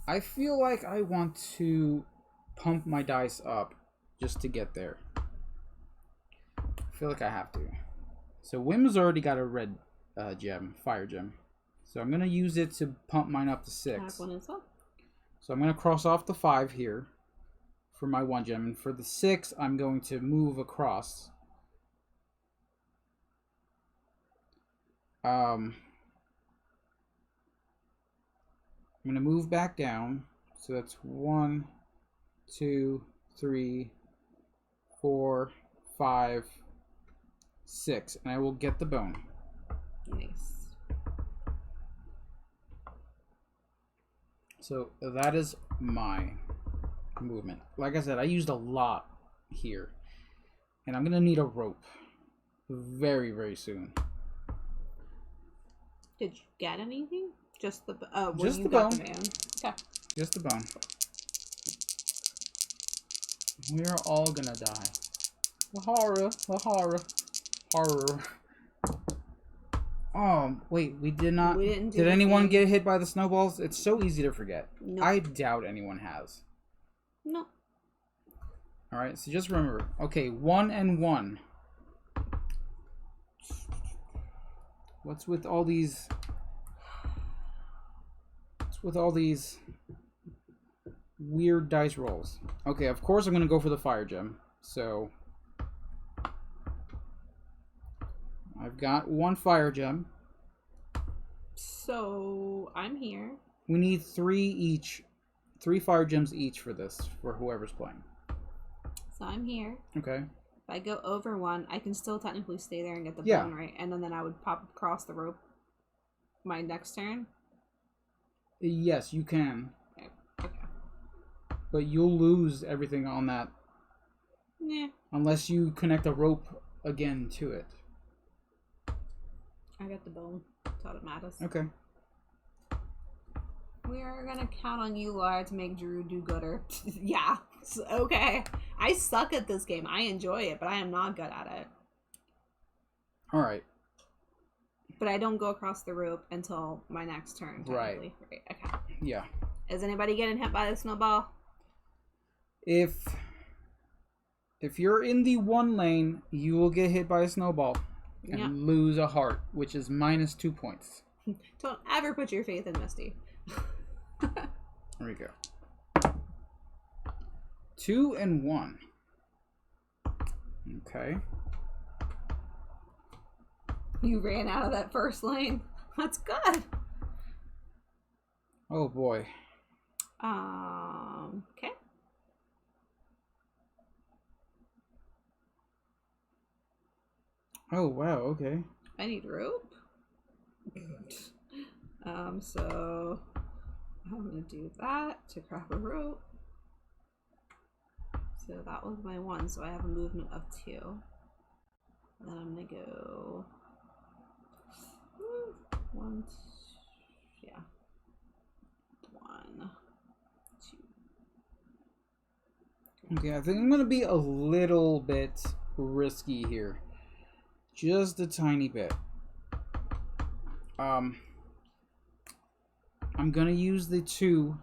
S2: I feel like I want to pump my dice up just to get there. I feel like I have to. So Wim's already got a red gem, fire gem. So I'm going to use it to pump mine up to 6.
S1: Have one as well.
S2: So I'm going to cross off the 5 here for my 1 gem. And for the 6, I'm going to move across. I'm going to move back down. So that's 1, 2, 3, 4, 5, 6. And I will get the bone.
S1: Nice.
S2: So that is my movement. Like I said, I used a lot here. And I'm going to need a rope very, very soon.
S1: Did you get anything? Just the
S2: just
S1: you
S2: the
S1: got
S2: bone.
S1: The bone. Okay.
S2: Just the bone. We're all gonna die. The horror. The horror. Horror. Oh, wait, we did not.
S1: We didn't do
S2: did
S1: the
S2: anyone
S1: thing.
S2: get hit by the snowballs? It's so easy to forget.
S1: No.
S2: I doubt anyone has.
S1: No.
S2: Alright, so just remember. Okay, 1 and 1. What's with all these... with all these weird dice rolls? Okay, of course I'm going to go for the fire gem. So I've got 1 fire gem.
S1: So I'm here.
S2: We need 3 each. 3 fire gems each for this, for whoever's playing.
S1: So I'm here.
S2: Okay.
S1: If I go over 1, I can still technically stay there and get the
S2: Yeah.
S1: bone, right? And then I would pop across the rope my next turn.
S2: Yes, you can.
S1: Okay.
S2: But you'll lose everything on that
S1: Yeah.
S2: unless you connect a rope again to it.
S1: I got the bone. That's all that matters.
S2: Okay.
S1: We are gonna count on you, Laura, to make Drew do gooder. Yeah. Okay. I suck at this game. I enjoy it, but I am not good at it.
S2: Alright.
S1: But I don't go across the rope until my next turn.
S2: Right.
S1: Right. Okay.
S2: Yeah.
S1: Is anybody getting hit by the snowball?
S2: If you're in the 1 lane, you will get hit by a snowball and
S1: Yeah.
S2: lose a heart, which is minus 2 points.
S1: Don't ever put your faith in Misty.
S2: There we go. 2 and 1. Okay.
S1: You ran out of that first lane. That's good.
S2: Oh boy.
S1: Okay.
S2: Oh wow, okay.
S1: I need rope. So I'm gonna do that to grab a rope. So that was my 1, so I have a movement of 2. And then I'm gonna go 1, yeah, 1, 2.
S2: Okay, I think I'm gonna be a little bit risky here. Just a tiny bit. I'm gonna use the 2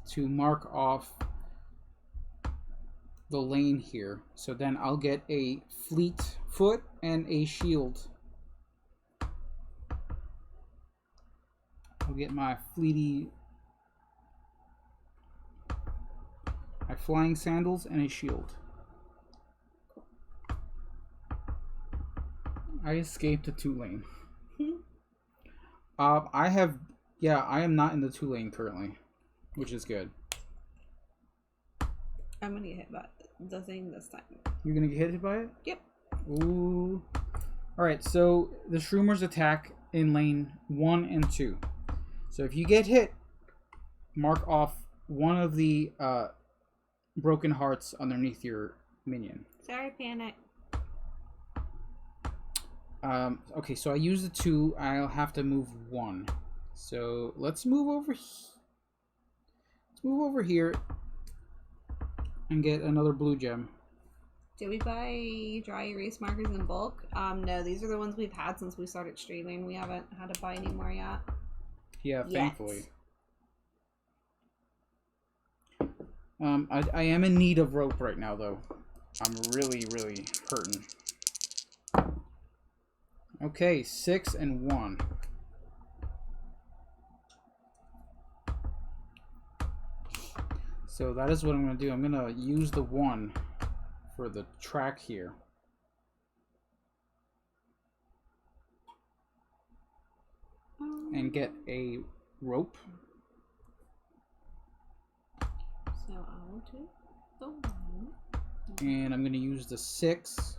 S2: to mark off the lane here. So then I'll get a fleet foot and a shield. I'll get my flying sandals and a shield. I escaped the 2 lane. I am not in the 2 lane currently, which is good.
S1: I'm gonna get hit by the thing this time.
S2: You're gonna get hit by it?
S1: Yep.
S2: Ooh. Alright, so the Shroomers attack in lane 1 and 2. So if you get hit, mark off one of the broken hearts underneath your minion.
S1: Sorry, Panic.
S2: Okay, so I use the 2. I'll have to move 1. So let's move over. Let's move over here and get another blue gem.
S1: Did we buy dry erase markers in bulk? No, these are the ones we've had since we started streaming. We haven't had to buy any more yet.
S2: Yeah, thankfully. I am in need of rope right now, though. I'm really, really hurting. Okay, 6 and 1. So that is what I'm going to do. I'm going to use the 1 for the track here. And get a rope.
S1: So I'll do the 1.
S2: And I'm going to use the 6.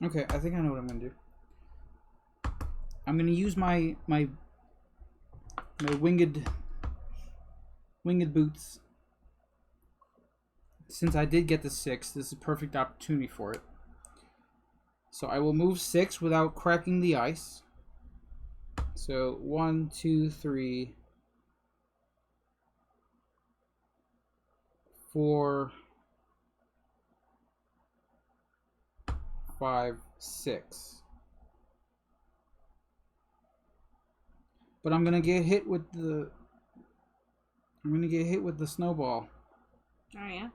S2: Okay, I think I know what I'm gonna do. I'm gonna use my winged boots. Since I did get the 6, this is a perfect opportunity for it. So I will move 6 without cracking the ice. So 1, 2, 3, 4, 5, 6. But I'm gonna get hit with the snowball.
S1: Oh yeah?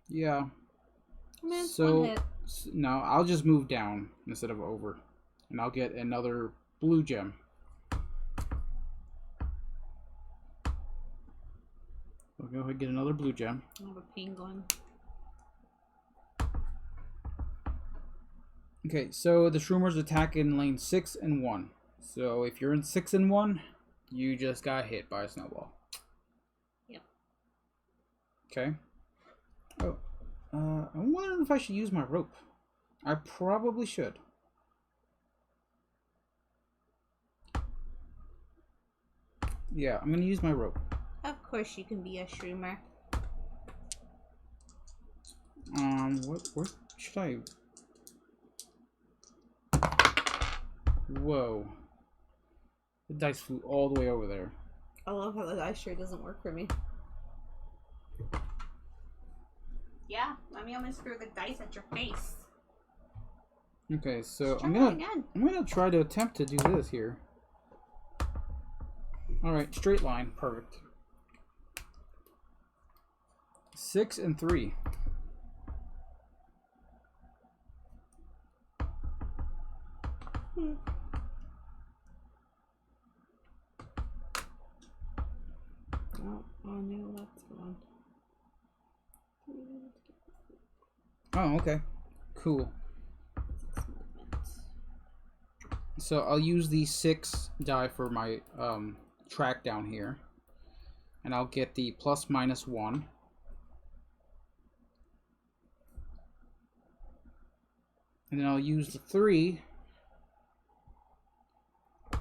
S2: Yeah.
S1: Man,
S2: So
S1: one hit.
S2: no, I'll just move down instead of over. And I'll get another blue gem. I'll go ahead and get another blue gem.
S1: I have a penguin.
S2: Okay, so the Shroomers attack in lane 6 and 1. So if you're in 6 and 1, you just got hit by a snowball.
S1: Yep.
S2: Okay. Oh, I'm wondering if I should use my rope. I probably should. Yeah, I'm gonna use my rope.
S1: Of course you can be a shroomer.
S2: What should I... Whoa. The dice flew all the way over there.
S1: I love how the dice sure doesn't work for me. Yeah, let me almost throw the dice at your face.
S2: Okay, so
S1: Let's
S2: I'm
S1: try again.
S2: gonna try to attempt to do this here. Alright, straight line, perfect. 6 and 3.
S1: Oh no, that's gone.
S2: Oh, okay. Cool.
S1: 6 movement.
S2: So I'll use the 6 die for my track down here. And I'll get the plus minus 1. And then I'll use the 3 to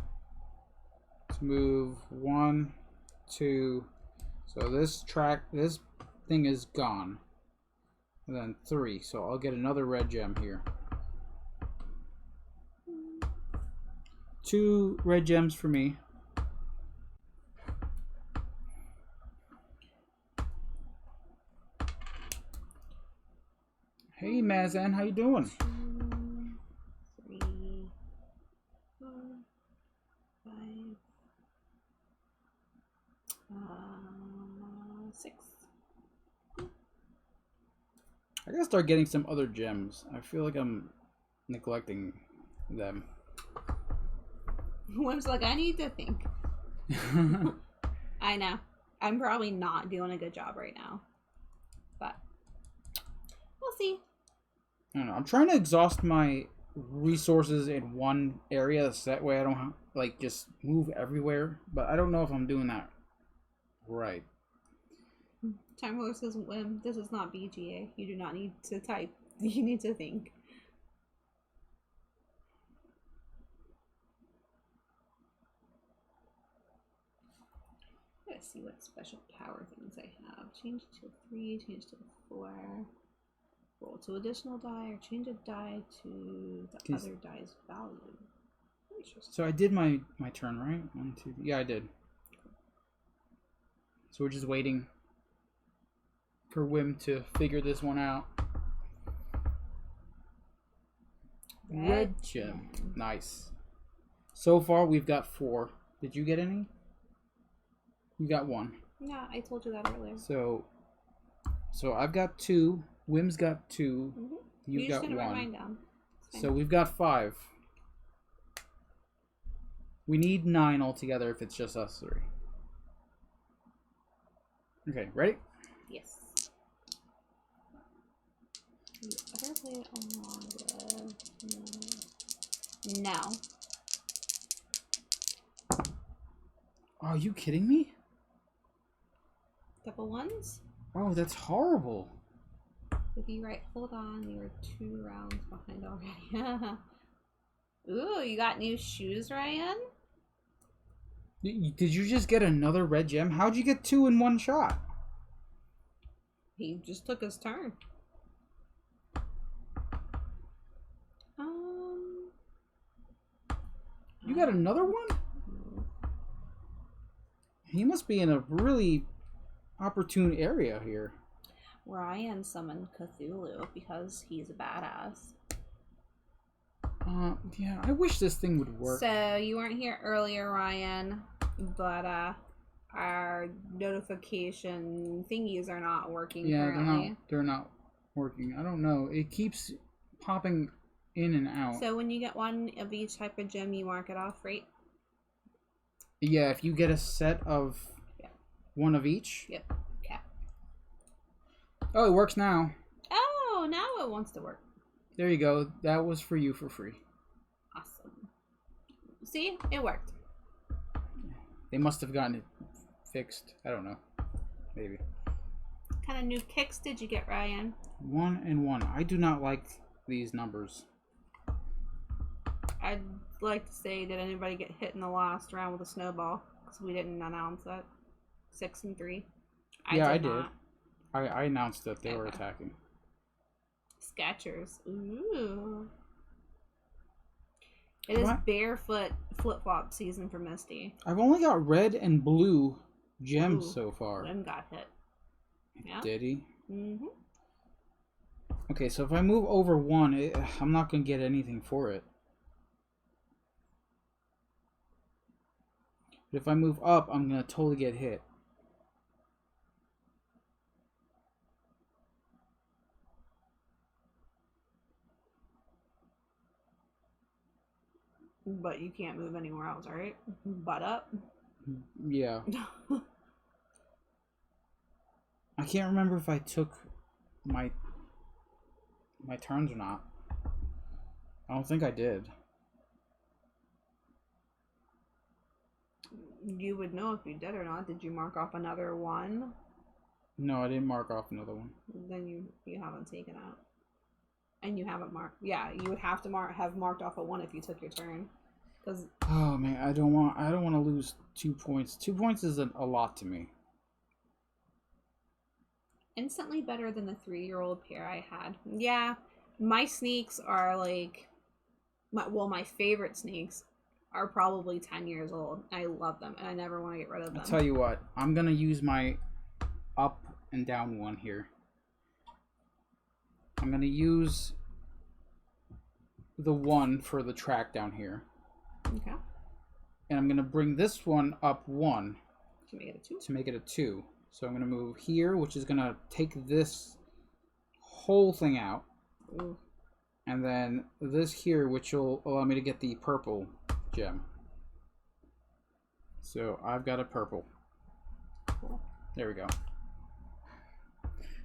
S2: move 1, 2. So this thing is gone. And then 3. So I'll get another red gem here. 2 red gems for me. Hey Mazan, how you doing?
S1: 2, 3, 4, 5, 6.
S2: I gotta start getting some other gems. I feel like I'm neglecting them.
S1: One's like, I need to think. I know. I'm probably not doing a good job right now. But we'll see.
S2: I don't know. I'm trying to exhaust my resources in one area so that way I don't like just move everywhere. But I don't know if I'm doing that right.
S1: Time Ruler says, Whim, this is not BGA. You do not need to type. You need to think. Let's see what special power things I have. Change to a 3, change to a 4. Roll 2 additional die, or change a die to the other die's value. Interesting.
S2: So I did my turn, right? 1, 2. Yeah, I did. So we're just waiting for Wim to figure this one out. Red gem. Nice. So far we've got 4. Did you get any? You got 1.
S1: Yeah, I told you that earlier.
S2: So I've got 2. Wim's got 2.
S1: Mm-hmm.
S2: You've got
S1: just
S2: 1.
S1: Write mine down.
S2: So we've got 5. We need 9 altogether if it's just us 3. Okay, ready?
S1: Yes. You ever play along with... No.
S2: Are you kidding me?
S1: Double ones?
S2: Oh, that's horrible.
S1: If you write, hold on, you were 2 rounds behind already. Ooh, you got new shoes, Ryan?
S2: Did you just get another red gem? How'd you get 2 in one shot?
S1: He just took his turn.
S2: You got another one? He must be in a really opportune area here.
S1: Ryan summoned Cthulhu because he's a badass.
S2: Yeah, I wish this thing would work.
S1: So, you weren't here earlier, Ryan, but, our notification thingies are not working currently.
S2: They're not working. I don't know. It keeps popping in and out.
S1: So, when you get one of each type of gem, you mark it off, right?
S2: Yeah, if you get a set of one of each.
S1: Yep. Okay.
S2: Oh, it works now.
S1: Oh, now it wants to work.
S2: There you go. That was for you for free.
S1: Awesome. See? It worked.
S2: They must have gotten it fixed. I don't know. Maybe.
S1: What kind of new kicks did you get, Ryan?
S2: 1 and 1. I do not like these numbers.
S1: I'd like to say, did anybody get hit in the last round with a snowball? Because we didn't announce that. 6 and 3.
S2: I did. I announced that they were attacking.
S1: Skechers. Ooh. It is barefoot flip-flop season for Misty.
S2: I've only got red and blue gems so far.
S1: Lim got hit. Yeah.
S2: Did he?
S1: Mm-hmm.
S2: Okay, so if I move over 1, I'm not going to get anything for it. But if I move up, I'm going to totally get hit.
S1: But you can't move anywhere else, right? Butt up?
S2: Yeah. I can't remember if I took my my turns or not. I don't think I did.
S1: You would know if you did or not. Did you mark off another one?
S2: No, I didn't mark off another one.
S1: Then you haven't taken out. And you haven't marked. Yeah, you would have to have marked off a 1 if you took your turn. Cause
S2: Oh man, I don't want to lose 2 points. 2 points isn't a lot to me.
S1: instantly better than the 3-year-old pair I had. Yeah, my sneaks are like, my favorite sneaks are probably 10 years old. I love them, and I never want to get rid of them.
S2: I'll tell you what, I'm gonna use my up and down one here. I'm gonna use the 1 for the track down here.
S1: Okay.
S2: And I'm gonna bring this one up 1
S1: To make it a 2.
S2: to make it a 2. So I'm gonna move here, which is gonna take this whole thing out.
S1: Ooh.
S2: And then this here, which will allow me to get the purple gem. So I've got a purple.
S1: Cool.
S2: There we go.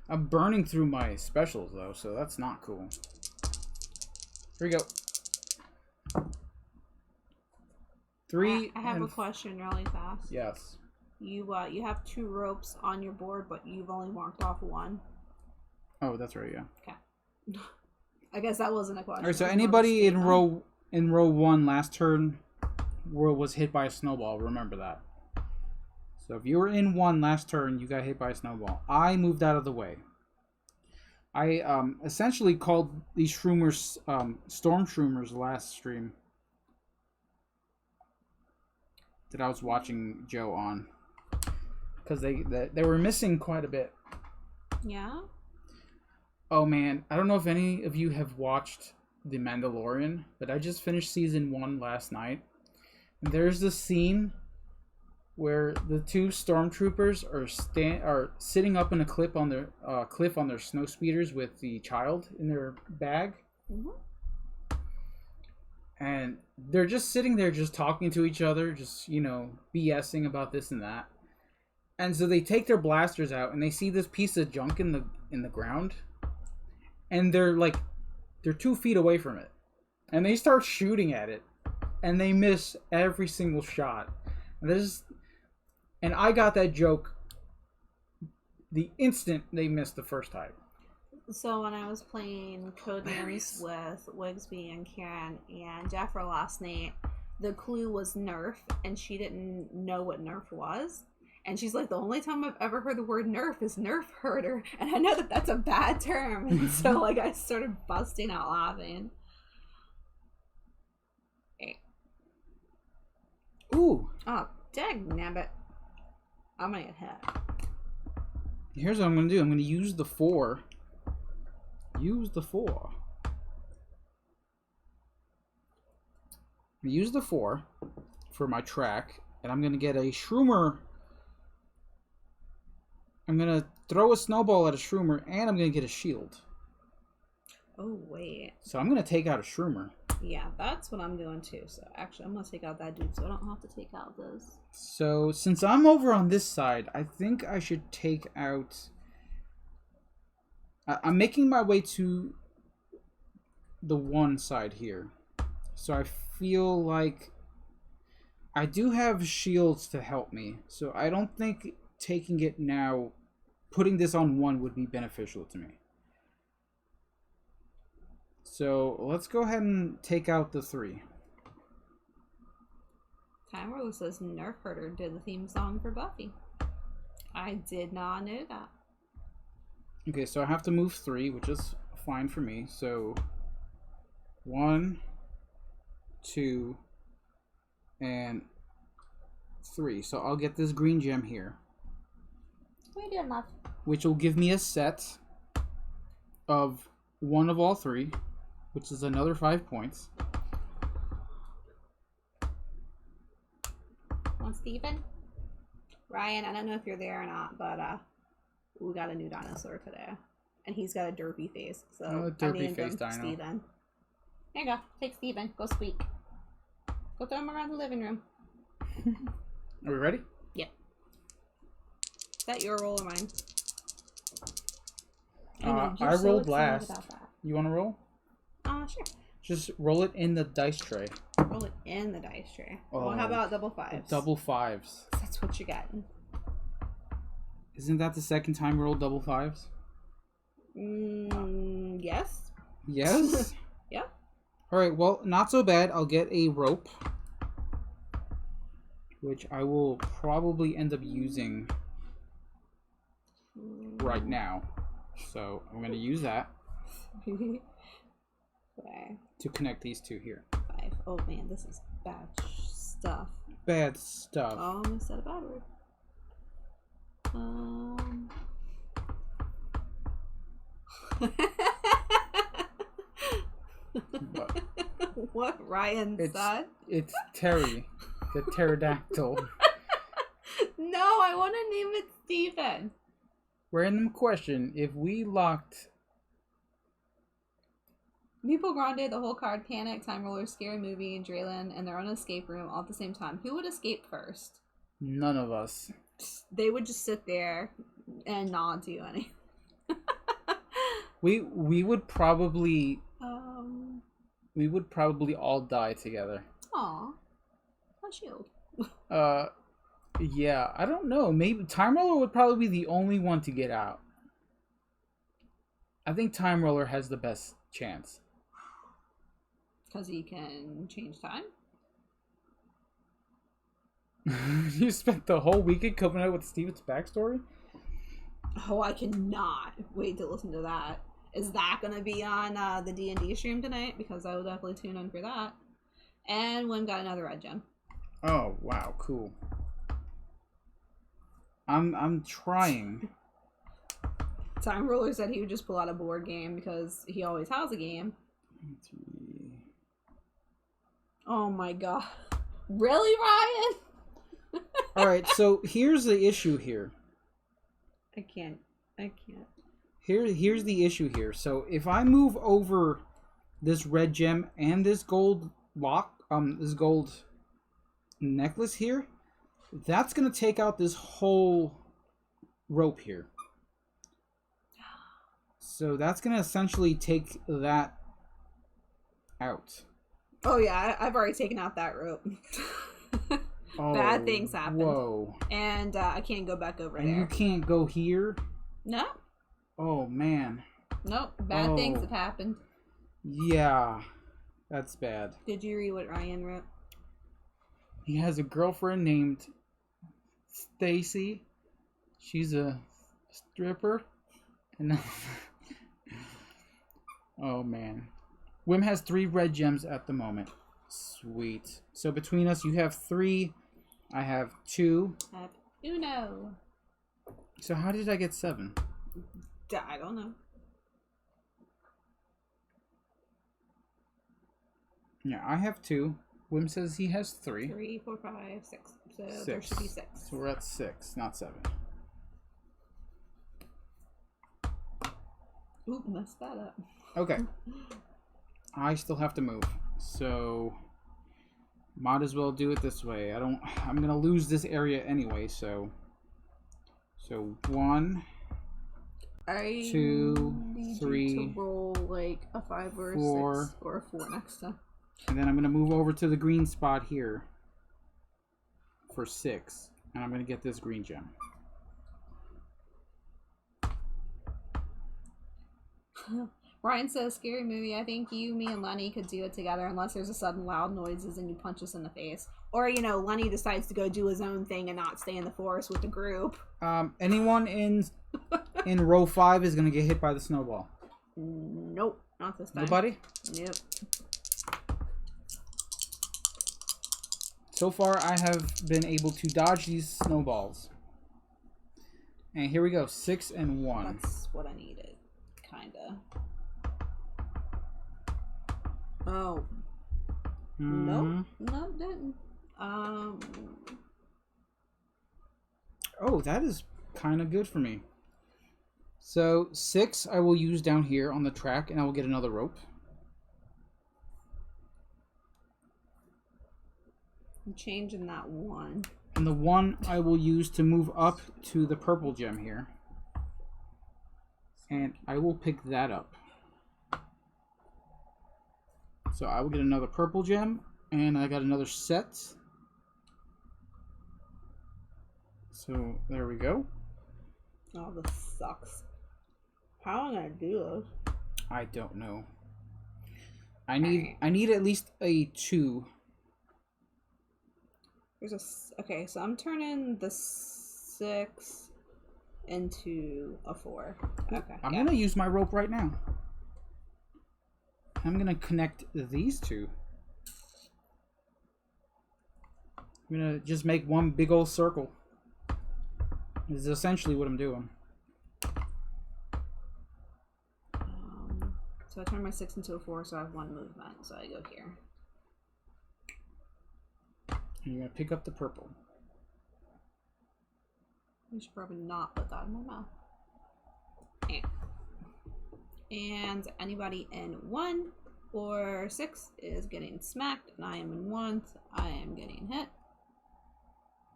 S2: I'm burning through my specials though, so that's not cool. Here we go. 3.
S1: I have a question really fast.
S2: Yes.
S1: You have 2 ropes on your board, but you've only marked off 1.
S2: Oh, that's right. Yeah.
S1: Okay. I guess that wasn't a question.
S2: All right. So anybody in row 1 last turn was hit by a snowball. Remember that. So if you were in 1 last turn, you got hit by a snowball. I moved out of the way. I essentially called these shroomers storm shroomers last stream that I was watching Joe on, because they were missing quite a bit.
S1: Yeah.
S2: Oh man, I don't know if any of you have watched The Mandalorian, but I just finished season 1 last night. And there's this scene where the 2 stormtroopers are sitting up in a cliff on their snow speeders with the child in their bag.
S1: Mm-hmm.
S2: And they're just sitting there just talking to each other, just, BSing about this and that. And so they take their blasters out and they see this piece of junk in the ground. And they're 2 feet away from it. And they start shooting at it. And they miss every single shot. And I got that joke the instant they missed the first time.
S1: So when I was playing Codenames with Wigsby and Karen and Jeffra last night, the clue was Nerf, and she didn't know what Nerf was. And she's like, the only time I've ever heard the word Nerf is Nerf herder. And I know that that's a bad term. And so I started busting out laughing. Hey.
S2: Ooh.
S1: Oh, dagnabbit. I'm gonna get hit.
S2: Here's what I'm going to do. I'm going to use the 4. Use the 4. Use the 4 for my track, and I'm going to get a shroomer. I'm going to throw a snowball at a shroomer, and I'm going to get a shield.
S1: Oh, wait.
S2: So I'm going to take out a shroomer.
S1: Yeah, that's what I'm doing too. So actually, I'm going to take out that dude so I don't have to take out this.
S2: So since I'm over on this side, I think I should take out... I'm making my way to the 1 side here. So I feel like I do have shields to help me. So I don't think taking it now, putting this on 1 would be beneficial to me. So let's go ahead and take out the 3.
S1: Timer says Nerf Herder did the theme song for Buffy. I did not know that.
S2: Okay, so I have to move 3, which is fine for me. So 1, 2, and 3. So I'll get this green gem here.
S1: We did enough.
S2: Which will give me a set of 1 of all 3, which is another 5 points.
S1: Want Steven? Ryan, I don't know if you're there or not, but we got a new dinosaur today. And he's got a derpy face. So
S2: derpy face dino.
S1: Steven. There you go. Take Steven. Go squeak. Go throw him around the living room.
S2: Are we ready?
S1: Yep. Is that your roll or mine?
S2: I rolled last. You want to roll?
S1: Sure.
S2: Just roll it in the dice tray.
S1: Roll it in the dice tray.
S2: Oh,
S1: Well, how about double fives?
S2: Double fives.
S1: That's what you got.
S2: Isn't that the second time you rolled double fives?
S1: Yes.
S2: Yes?
S1: Yep.
S2: Alright, well, not so bad. I'll get a rope, which I will probably end up using right now. So I'm going to use that
S1: Okay.
S2: to connect these two here.
S1: 5. Oh man, this is bad stuff.
S2: Bad stuff.
S1: Oh, I almost said a bad word. What Ryan said?
S2: It's Terry, the pterodactyl.
S1: No, I want to name it Steven.
S2: Random question: if we locked
S1: Meeple Grande, the whole card, Panic, Time Roller, Scary Movie, and Draylen, and their own escape room all at the same time, who would escape first?
S2: none of us,
S1: They would just sit there and not do anything.
S2: we would probably
S1: Um.
S2: all die together.
S1: Aw. A shield.
S2: Yeah, I don't know. Maybe Time Roller would probably be the only one to get out. I think Time Roller has the best chance.
S1: Because he can change time?
S2: You spent the whole weekend coming out with Steven's backstory?
S1: Oh, I cannot wait to listen to that. Is that going to be on the D&D stream tonight? Because I will definitely tune in for that. And Wim got another red gem.
S2: Oh, wow, cool. I'm trying.
S1: Time Roller said he would just pull out a board game because he always has a game.
S2: 3.
S1: Oh my god. Really, Ryan?
S2: Alright, so here's the issue here.
S1: I can't.
S2: Here's the issue here. So if I move over this red gem and this gold this gold necklace here, that's gonna take out this whole rope here. So that's gonna essentially take that out.
S1: Oh yeah, I've already taken out that rope. Bad things happened.
S2: Whoa.
S1: And I can't go back over
S2: And
S1: there.
S2: you can't go here?
S1: No.
S2: Oh, man.
S1: Nope. Bad things have happened.
S2: Yeah. That's bad.
S1: Did you read what Ryan wrote?
S2: He has a girlfriend named Stacy. She's a stripper. And oh, man. Wim has 3 red gems at the moment. Sweet. So between us, you have 3. I have 2.
S1: Uno.
S2: So how did I get 7?
S1: I don't know.
S2: Yeah, I have 2. Wim says he has 3.
S1: 3, 4, 5, 6. So
S2: 6.
S1: there should be 6.
S2: So we're at 6, not 7.
S1: Oop, messed that up.
S2: Okay. I still have to move. So might as well do it this way. I'm gonna lose this area anyway, so 1,
S1: I
S2: 2,
S1: need
S2: 3,
S1: you to roll like a 5 or a
S2: 4,
S1: 6 or a 4 next time.
S2: and then I'm gonna move over to the green spot here for 6, and I'm gonna get this green gem.
S1: Ryan says, scary movie. I think you, me, and Lenny could do it together unless there's a sudden loud noises and you punch us in the face. Or, you know, Lenny decides to go do his own thing and not stay in the forest with the group.
S2: Anyone in row 5 is gonna get hit by the snowball.
S1: Nope, not this time.
S2: Nobody?
S1: Nope.
S2: So far, I have been able to dodge these snowballs. And here we go, 6 and 1.
S1: That's what I needed, kinda. Oh. Nope. Nope, didn't.
S2: Oh, that is kind of good for me. So 6 I will use down here on the track, and I will get another rope.
S1: I'm changing that 1.
S2: And the 1 I will use to move up to the purple gem here. And I will pick that up. So I will get another purple gem, and I got another set. So there we go.
S1: Oh, this sucks. How am I gonna do this?
S2: I don't know. I need at least a 2.
S1: There's a okay, so I'm turning the 6 into a 4. Okay.
S2: I'm gonna use my rope right now. I'm gonna connect these two. I'm gonna just make one big old circle. This is essentially what I'm doing.
S1: So I turn my 6 into a 4, so I have 1 movement. So I go here.
S2: And you're gonna pick up the purple.
S1: I should probably not put that in my mouth. And anybody in 1 or 6 is getting smacked, and I am in 1, so I am getting hit.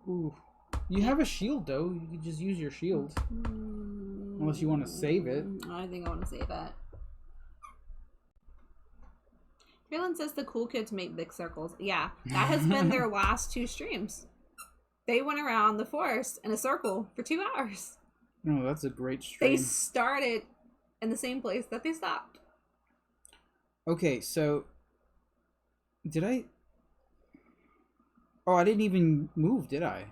S2: Ooh. You have a shield though. You can just use your shield. Unless you want to save it.
S1: I think I want to save it. Traylon says the cool kids make big circles. Yeah, that has been their last 2 streams. They went around the forest in a circle for 2 hours.
S2: No, that's a great stream.
S1: They started in the same place that they stopped.
S2: Okay, so did I? Oh, I didn't even move, did I?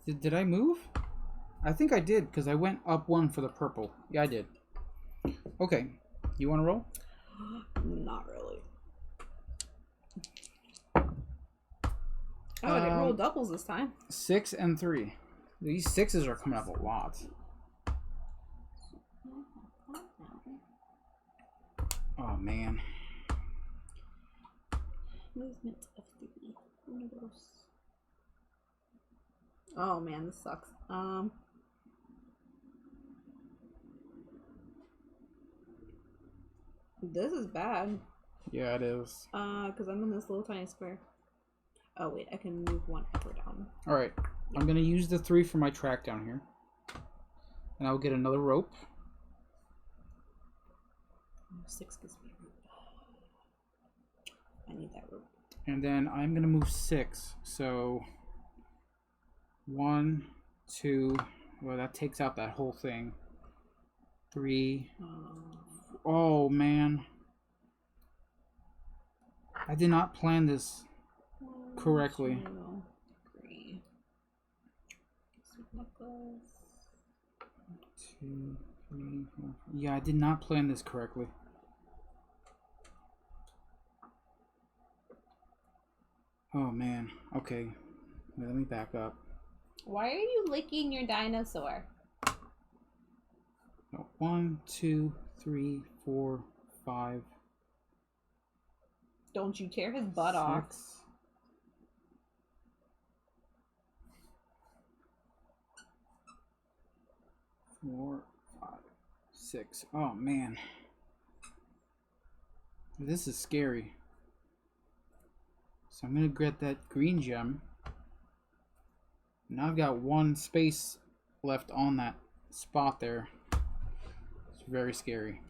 S2: Did I move? I think I did because I went up 1 for the purple. Yeah, I did. Okay, you want to roll?
S1: Not really. Oh, I didn't roll doubles this time.
S2: 6 and 3. These 6s are coming up a lot. Oh man.
S1: Movement of 3. Universe. Oh man, this sucks. This is bad.
S2: Yeah, it is.
S1: Because I'm in this little tiny square. Oh wait, I can move 1 up or down.
S2: All right, I'm gonna use the 3 for my track down here, and I'll get another rope.
S1: 6 gives me rope. I need that rope.
S2: And then I'm gonna move 6. So 1, 2. Well, that takes out that whole thing. 3. Oh man, I did not plan this correctly.
S1: 1, 2, 3. Necklace.
S2: 2, 3, 4. Yeah, I did not plan this correctly. Oh man. Okay. Wait, let me back up.
S1: Why are you licking your dinosaur?
S2: No, 1, 2, 3, 4, 5.
S1: Don't you tear his butt off.
S2: 6. 4, 5, 6. Oh man. This is scary. So I'm gonna get that green gem. Now I've got 1 space left on that spot there. It's very scary.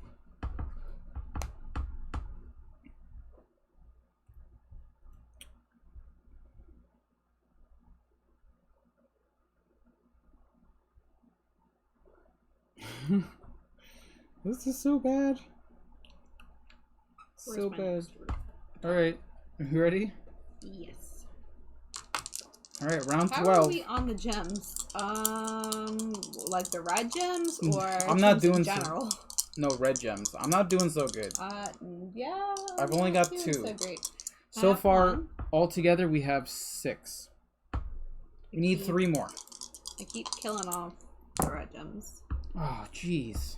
S2: This is so bad. So bad. Alright, you ready?
S1: Yes.
S2: Alright, round
S1: How
S2: 12.
S1: are we on the gems? Like the red gems or
S2: I'm not
S1: gems in
S2: doing
S1: general?
S2: No, red gems. I'm not doing so good.
S1: Yeah.
S2: I've only got
S1: doing
S2: 2.
S1: So great.
S2: So far,
S1: 1.
S2: altogether, we have 6. We need 3 more.
S1: I keep killing off the red gems.
S2: Oh, jeez.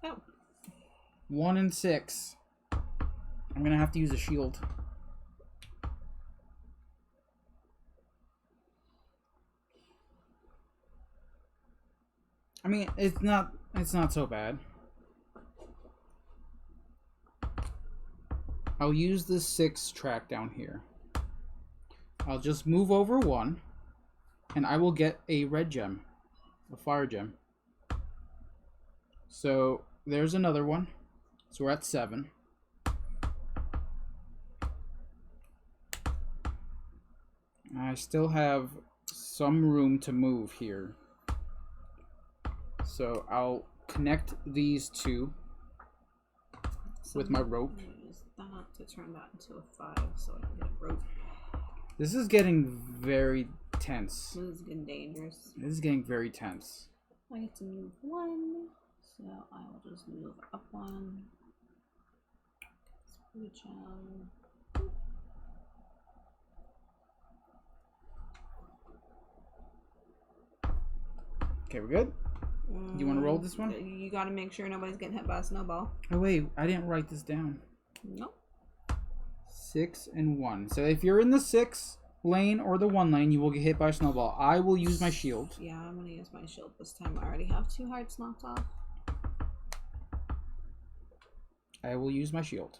S1: Oh.
S2: 1 and 6. I'm gonna have to use a shield. I mean, it's not so bad. I'll use the 6 track down here. I'll just move over 1, and I will get a red gem, a fire gem. So there's another one. So we're at 7. I still have some room to move here. So I'll connect these two with my rope.
S1: I'm gonna use that to turn that into a 5 so I can get a rope.
S2: This is getting very tense.
S1: This is getting dangerous.
S2: This is getting very tense.
S1: I get to move 1, so I will just move up 1. Switch
S2: Okay, we're good? Do you want to roll this one?
S1: You gotta make sure nobody's getting hit by a snowball.
S2: Oh wait, I didn't write this down.
S1: Nope.
S2: 6 and 1. So if you're in the 6 lane or the 1 lane, you will get hit by a snowball. I will use my shield.
S1: Yeah, I'm gonna use my shield this time. I already have 2 hearts knocked off.
S2: I will use my shield.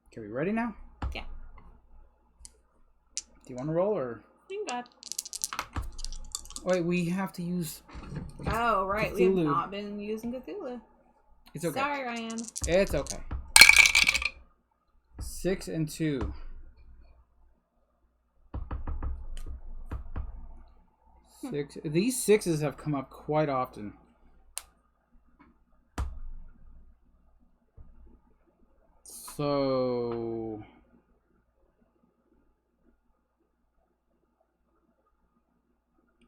S2: Okay, we ready now?
S1: Yeah.
S2: Do you want to roll or?
S1: Thank God.
S2: Wait, we have to use.
S1: Oh, right.
S2: Cthulhu.
S1: We have not been using Cthulhu.
S2: It's okay.
S1: Sorry, Ryan.
S2: It's okay. 6 and 2. 6. These 6s have come up quite often. So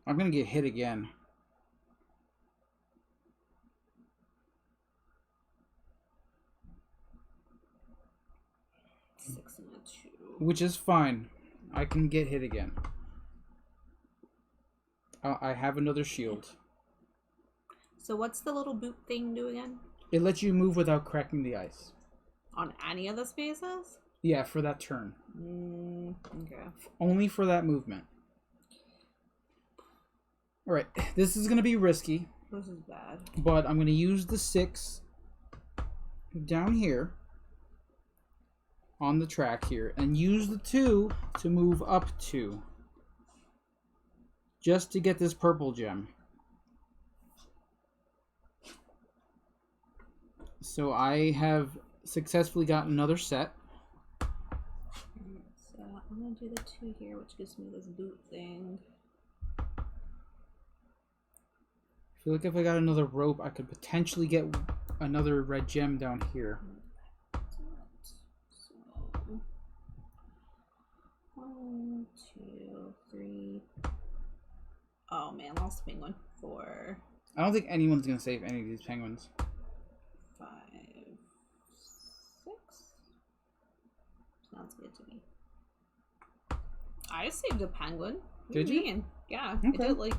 S2: I'm gonna get hit again.
S1: Six and a 2.
S2: Which is fine. I can get hit again. I have another shield.
S1: So what's the little boot thing do again?
S2: It lets you move without cracking the ice.
S1: On any of the spaces?
S2: Yeah, for that turn.
S1: Okay.
S2: Only for that movement. Alright, this is going to be risky.
S1: This is bad.
S2: But I'm going to use the 6 down here on the track here and use the 2 to move up 2. Just to get this purple gem. So I have successfully got another set.
S1: So I'm going to do the 2 here, which gives me this boot thing.
S2: I feel like if I got another rope, I could potentially get another red gem down here.
S1: So 1, 2, 3. Oh man, lost penguin. 4,
S2: I don't think anyone's going to save any of these penguins.
S1: 5, 6. Sounds good to me. I saved a penguin. What
S2: Did
S1: do
S2: you?
S1: mean? Yeah,
S2: Okay.
S1: I did like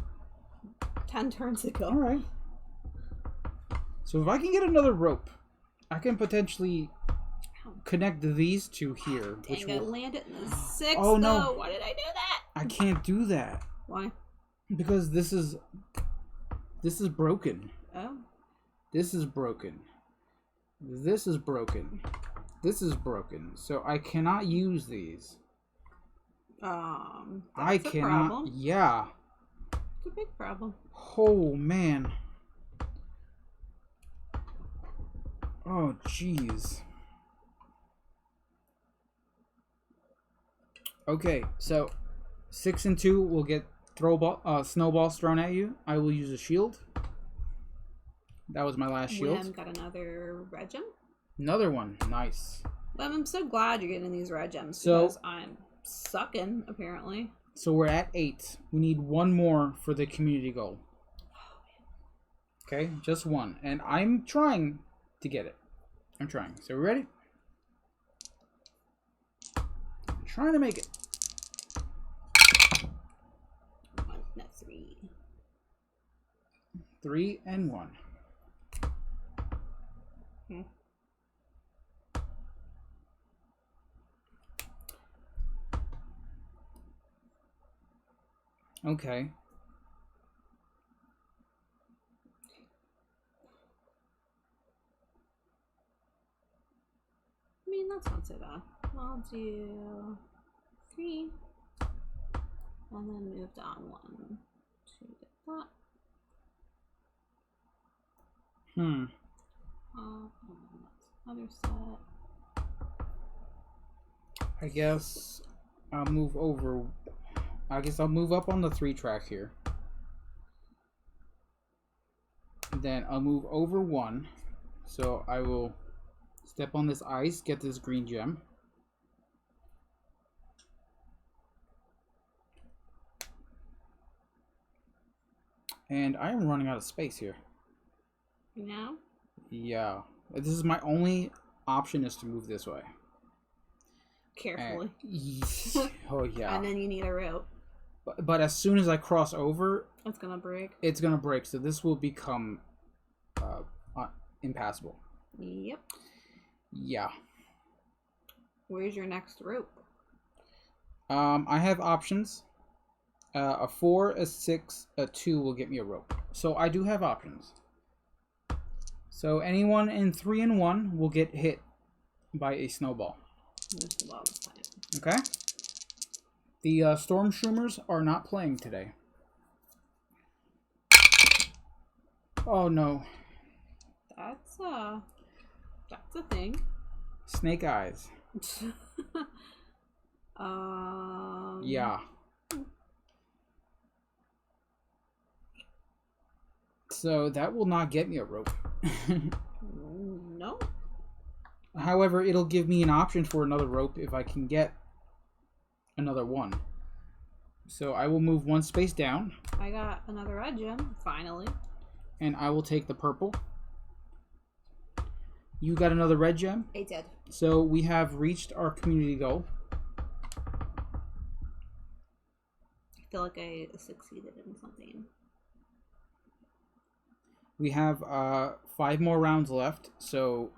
S1: 10 turns ago.
S2: Alright. So if I can get another rope, I can potentially connect these two here. Which
S1: Dang, I
S2: will...
S1: landed in the 6th.
S2: Oh, no.
S1: Though. Why did I do that?
S2: I can't do that.
S1: Why?
S2: Because this is broken.
S1: Oh.
S2: This is broken. This is broken. This is broken. So I cannot use these. I
S1: That's a
S2: cannot.
S1: problem.
S2: Yeah.
S1: It's a big problem.
S2: Oh man. Oh jeez. Okay, so 6 and 2 will get snowballs thrown at you. I will use a shield. That was my last shield.
S1: Wham got another red gem.
S2: Another one. Nice.
S1: Well, I'm so glad you're getting these red gems
S2: So-
S1: because I'm sucking, apparently.
S2: So we're at 8. We need one more for the community goal. Okay, just one. And I'm trying to get it. I'm trying. So we ready? I'm trying to make it.
S1: 1, no, 3.
S2: 3 and 1. Okay.
S1: I mean, that's not so bad. I'll do 3. And then move down 1 to get that. Other set.
S2: I guess I'll move over. I guess I'll move up on the 3 track here. Then I'll move over 1. So I will step on this ice, get this green gem. And I am running out of space here.
S1: Yeah?
S2: Yeah. This is my only option is to move this way.
S1: Carefully.
S2: Oh, yeah.
S1: And then you need a rope.
S2: But as soon as I cross over...
S1: It's gonna break.
S2: It's gonna break, so this will become impassable.
S1: Yep.
S2: Yeah.
S1: Where's your next rope?
S2: I have options. A 4, a 6, a 2 will get me a rope. So I do have options. So anyone in 3 and 1 will get hit by a snowball. Okay? The Storm Shroomers are not playing today. Oh no.
S1: That's a thing.
S2: Snake eyes. Yeah. So that will not get me a rope.
S1: No.
S2: However, it'll give me an option for another rope if I can get another one. So I will move 1 space down.
S1: I got another red gem, finally.
S2: And I will take the purple. You got another red gem?
S1: I did.
S2: So we have reached our community goal.
S1: I feel like I succeeded in something.
S2: We have 5 more rounds left, so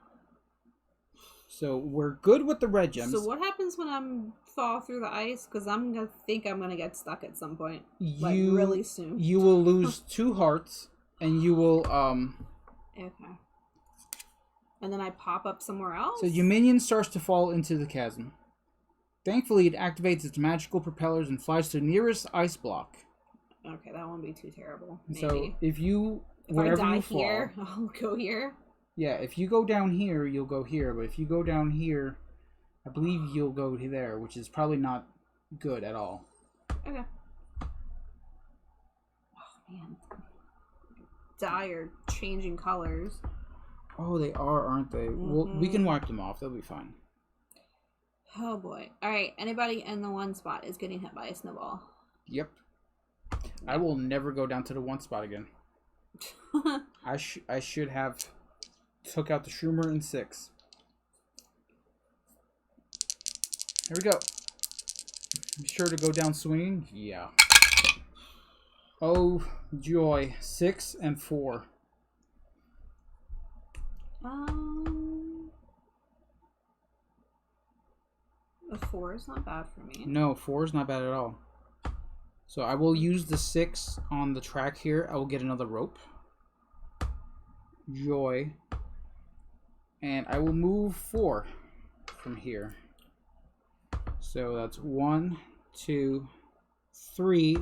S2: we're good with the red gems.
S1: So what happens when I'm fall through the ice? Because I'm gonna get stuck at some point, like really soon.
S2: You will lose 2 hearts, and you will
S1: Okay. And then I pop up somewhere else.
S2: So your minion starts to fall into the chasm. Thankfully, it activates its magical propellers and flies to the nearest ice block.
S1: Okay, that won't be too terrible. Maybe.
S2: So if
S1: I die here, I'll go here.
S2: Yeah, if you go down here, you'll go here. But if you go down here, I believe you'll go to there, which is probably not good at all.
S1: Okay. Oh, man. Dye are changing colors.
S2: Oh, they are, aren't they?
S1: Mm-hmm.
S2: Well, we can wipe them off. They'll be fine.
S1: Oh, boy. All right. Anybody in the 1 spot is getting hit by a snowball.
S2: Yep. I will never go down to the 1 spot again. I should have took out the Shroomer in 6. Here we go. Be sure to go down swinging. Yeah. Oh, joy. 6 and 4.
S1: A 4 is not bad for me.
S2: No, 4 is not bad at all. So I will use the 6 on the track here. I will get another rope. Joy. And I will move 4 from here. So that's 1, 2, 3.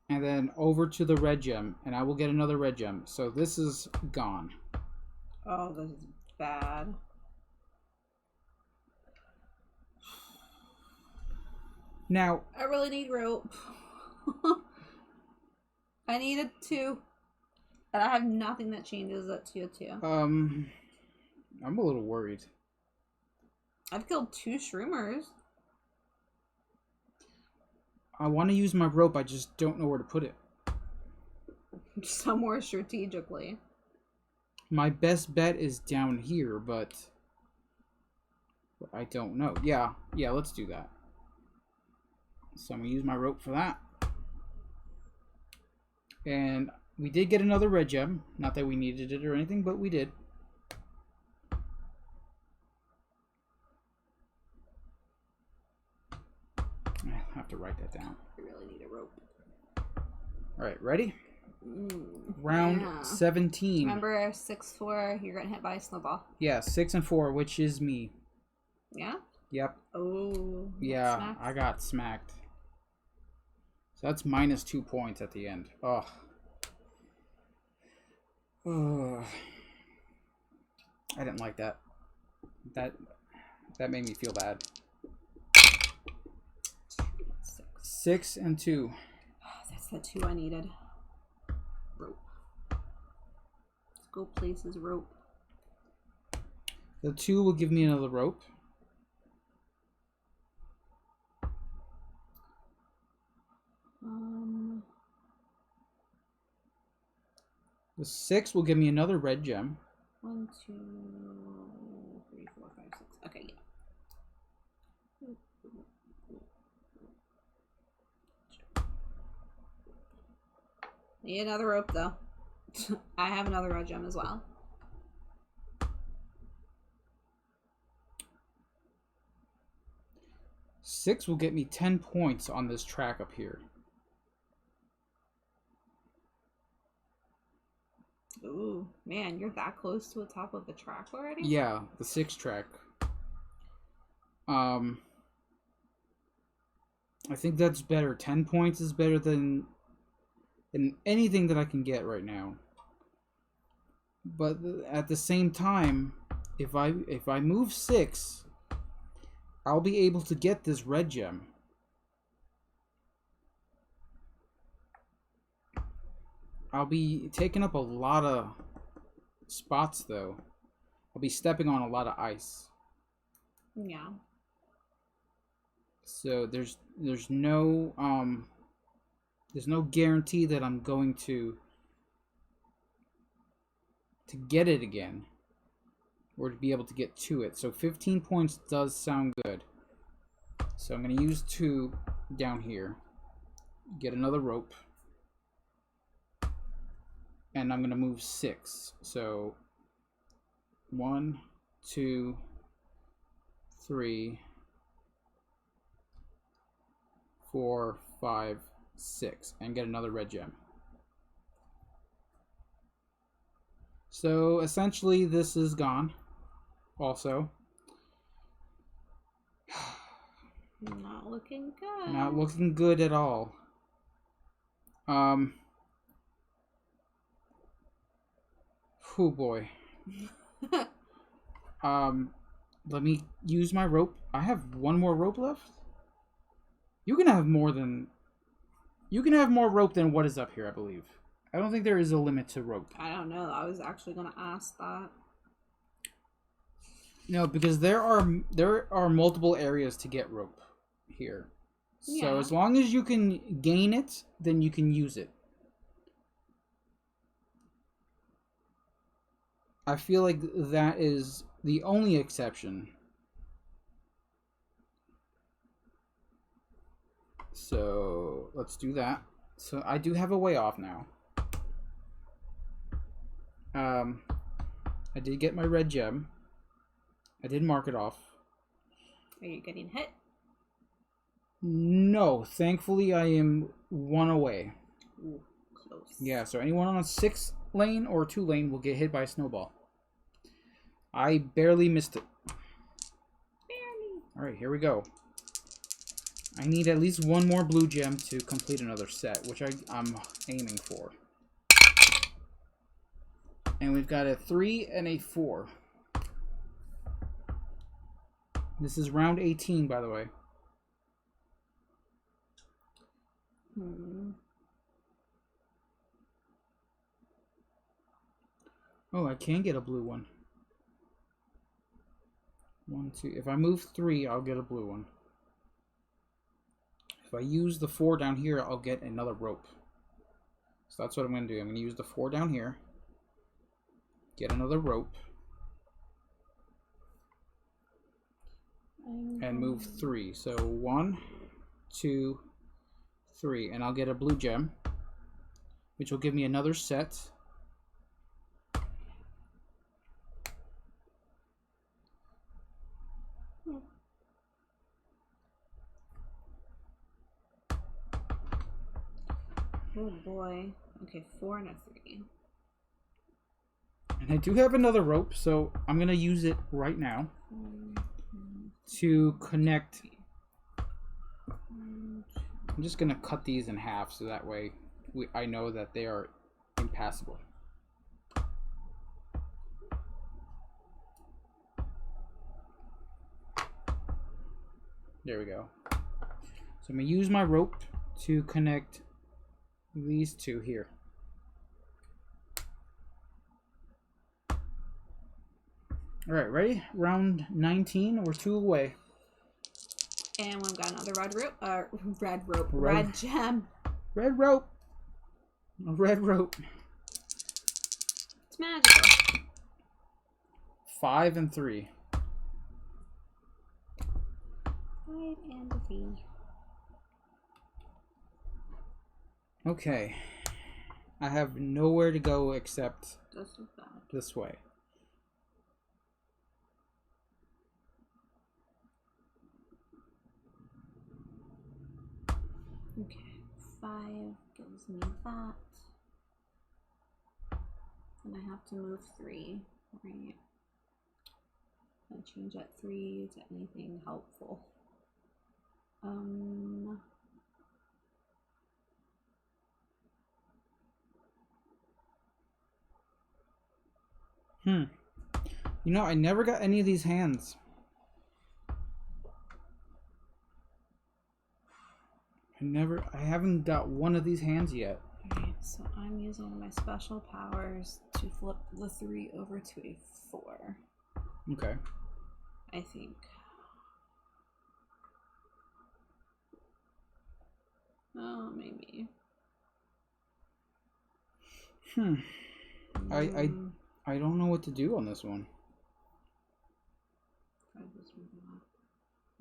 S2: And then over to the red gem. And I will get another red gem. So this is gone.
S1: Oh, this is bad.
S2: Now,
S1: I really need rope. I need a 2. And I have nothing that changes that to a 2.
S2: I'm a little worried.
S1: I've killed 2 Shroomers.
S2: I want to use my rope, I just don't know where to put it.
S1: Somewhere strategically.
S2: My best bet is down here, but I don't know. Yeah, let's do that. So I'm going to use my rope for that. And we did get another red gem. Not that we needed it or anything, but we did. I have to write that down.
S1: I really need a rope.
S2: Alright, ready? Round 17.
S1: Remember 6-4, you're getting hit by a snowball.
S2: Yeah, 6 and 4, which is me.
S1: Yeah?
S2: Yep.
S1: Oh.
S2: Yeah, I got smacked. So that's -2 points at the end. Oh. Ugh. I didn't like that. That made me feel bad. 6 and 2.
S1: That's the 2 I needed. Rope. Let's go places, rope.
S2: The 2 will give me another rope. The 6 will give me another red gem.
S1: 1, 2, 3, 4, 5, 6. Okay, yeah. Need another rope though. I have another red gem as well.
S2: Six will get me 10 points on this track up here.
S1: Ooh, man, you're that close to the top of the track already?
S2: Yeah, the 6 track. I think that's better. 10 points is better than anything that I can get right now. But at the same time, if I move 6, I'll be able to get this red gem. I'll be taking up a lot of spots though. I'll be stepping on a lot of ice.
S1: Yeah.
S2: So there's no guarantee that I'm going to get it again or to be able to get to it. So 15 points does sound good. So I'm going to use 2 down here. Get another rope. And I'm going to move 6. So 1, 2, 3, 4, 5, 6, and get another red gem. So essentially this is gone also.
S1: Not looking good.
S2: Not looking good at all. Oh boy. Let me use my rope. I have 1 more rope left. You can have more rope than what is up here, I believe. I don't think there is a limit to rope.
S1: I don't know. I was actually gonna ask that.
S2: No, because there are multiple areas to get rope here.
S1: Yeah.
S2: So as long as you can gain it, then you can use it. I feel like that is the only exception. So let's do that. So I do have a way off now. I did get my red gem. I did mark it off.
S1: Are you getting hit?
S2: No, thankfully I am 1 away.
S1: Ooh, close.
S2: Yeah, so anyone on a 6 lane or 2 lane will get hit by a snowball. I barely missed it.
S1: Barely.
S2: Alright, here we go. I need at least 1 more blue gem to complete another set, which I'm aiming for. And we've got a 3 and a 4. This is round 18, by the way. Oh, I can get a blue one. 1, 2. If I move 3, I'll get a blue one. If I use the 4 down here, I'll get another rope. So that's what I'm going to do. I'm going to use the 4 down here. Get another rope. And move 3. So 1, 2, 3. And I'll get a blue gem, which will give me another set.
S1: Oh boy. Okay, 4 and a 3.
S2: And I do have another rope, so I'm going to use it right now to connect. I'm just going to cut these in half so that way I know that they are impassable. There we go. So I'm going to use my rope to connect these two here. Alright, ready? Round 19, we're 2 away.
S1: And we've got another red rope.
S2: Red-
S1: Red gem.
S2: Red rope! A red rope.
S1: It's magical.
S2: 5 and 3.
S1: 5 and 3.
S2: Okay. I have nowhere to go except
S1: Just like that.
S2: this way.
S1: Okay. 5 gives me that. And I have to move 3. Right. And change that 3 to anything helpful.
S2: You know, I never got any of these hands. I haven't got one of these hands yet.
S1: Alright, so I'm using my special powers to flip the 3 over to a 4.
S2: Okay.
S1: I think. Oh, maybe.
S2: I don't know what to do on this one.
S1: Try this one.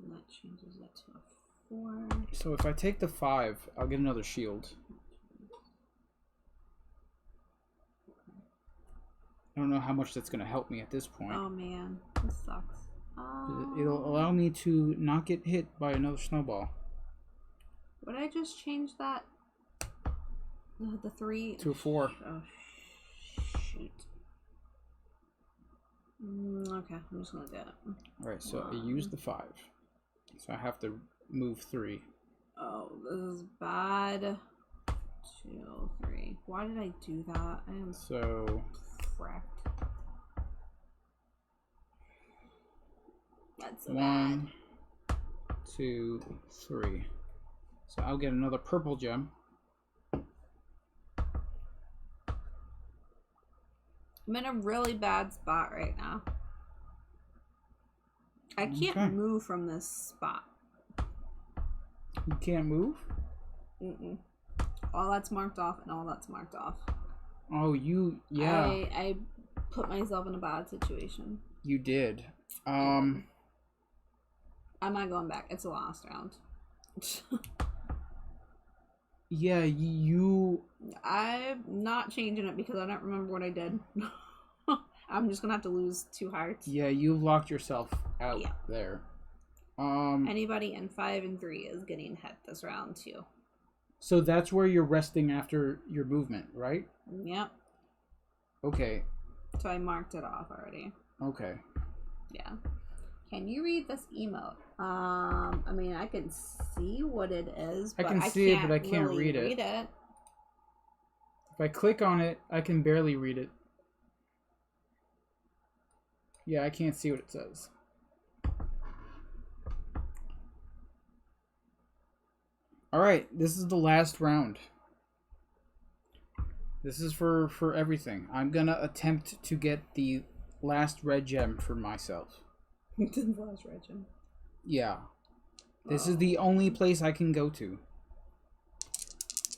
S1: And that changes it to a 4.
S2: So if I take the 5, I'll get another shield. I don't know how much that's going to help me at this point.
S1: Oh man, this sucks.
S2: It'll allow me to not get hit by another snowball.
S1: Would I just change that? The 3
S2: to a 4.
S1: Oh shoot. Okay, I'm just gonna do it.
S2: Alright, so I used the 5. So I have to move 3.
S1: Oh, this is bad. 2, 3. Why did I do that? I am
S2: so
S1: fracked. That's so
S2: 1, 2, 3. So I'll get another purple gem.
S1: I'm in a really bad spot right now. I can't move from this spot.
S2: You can't move?
S1: Mm-mm. All that's marked off and all that's marked off.
S2: Oh, yeah.
S1: I put myself in a bad situation.
S2: You did.
S1: I'm not going back. It's the last round.
S2: Yeah,
S1: I'm not changing it because I don't remember what I did. I'm just gonna have to lose 2 hearts.
S2: Yeah, you've locked yourself out there.
S1: Anybody in 5 and 3 is getting hit this round too.
S2: So that's where you're resting after your movement, right?
S1: Yep.
S2: Okay.
S1: So I marked it off already.
S2: Okay.
S1: Yeah. Can you read this emote? I mean, I can see what it is, but I can see it, but I can't really read it.
S2: If I click on it, I can barely read it. Yeah, I can't see what it says. Alright, this is the last round. This is for everything. I'm gonna attempt to get the last red gem for myself.
S1: The last red gem?
S2: Yeah. This is the only place I can go to.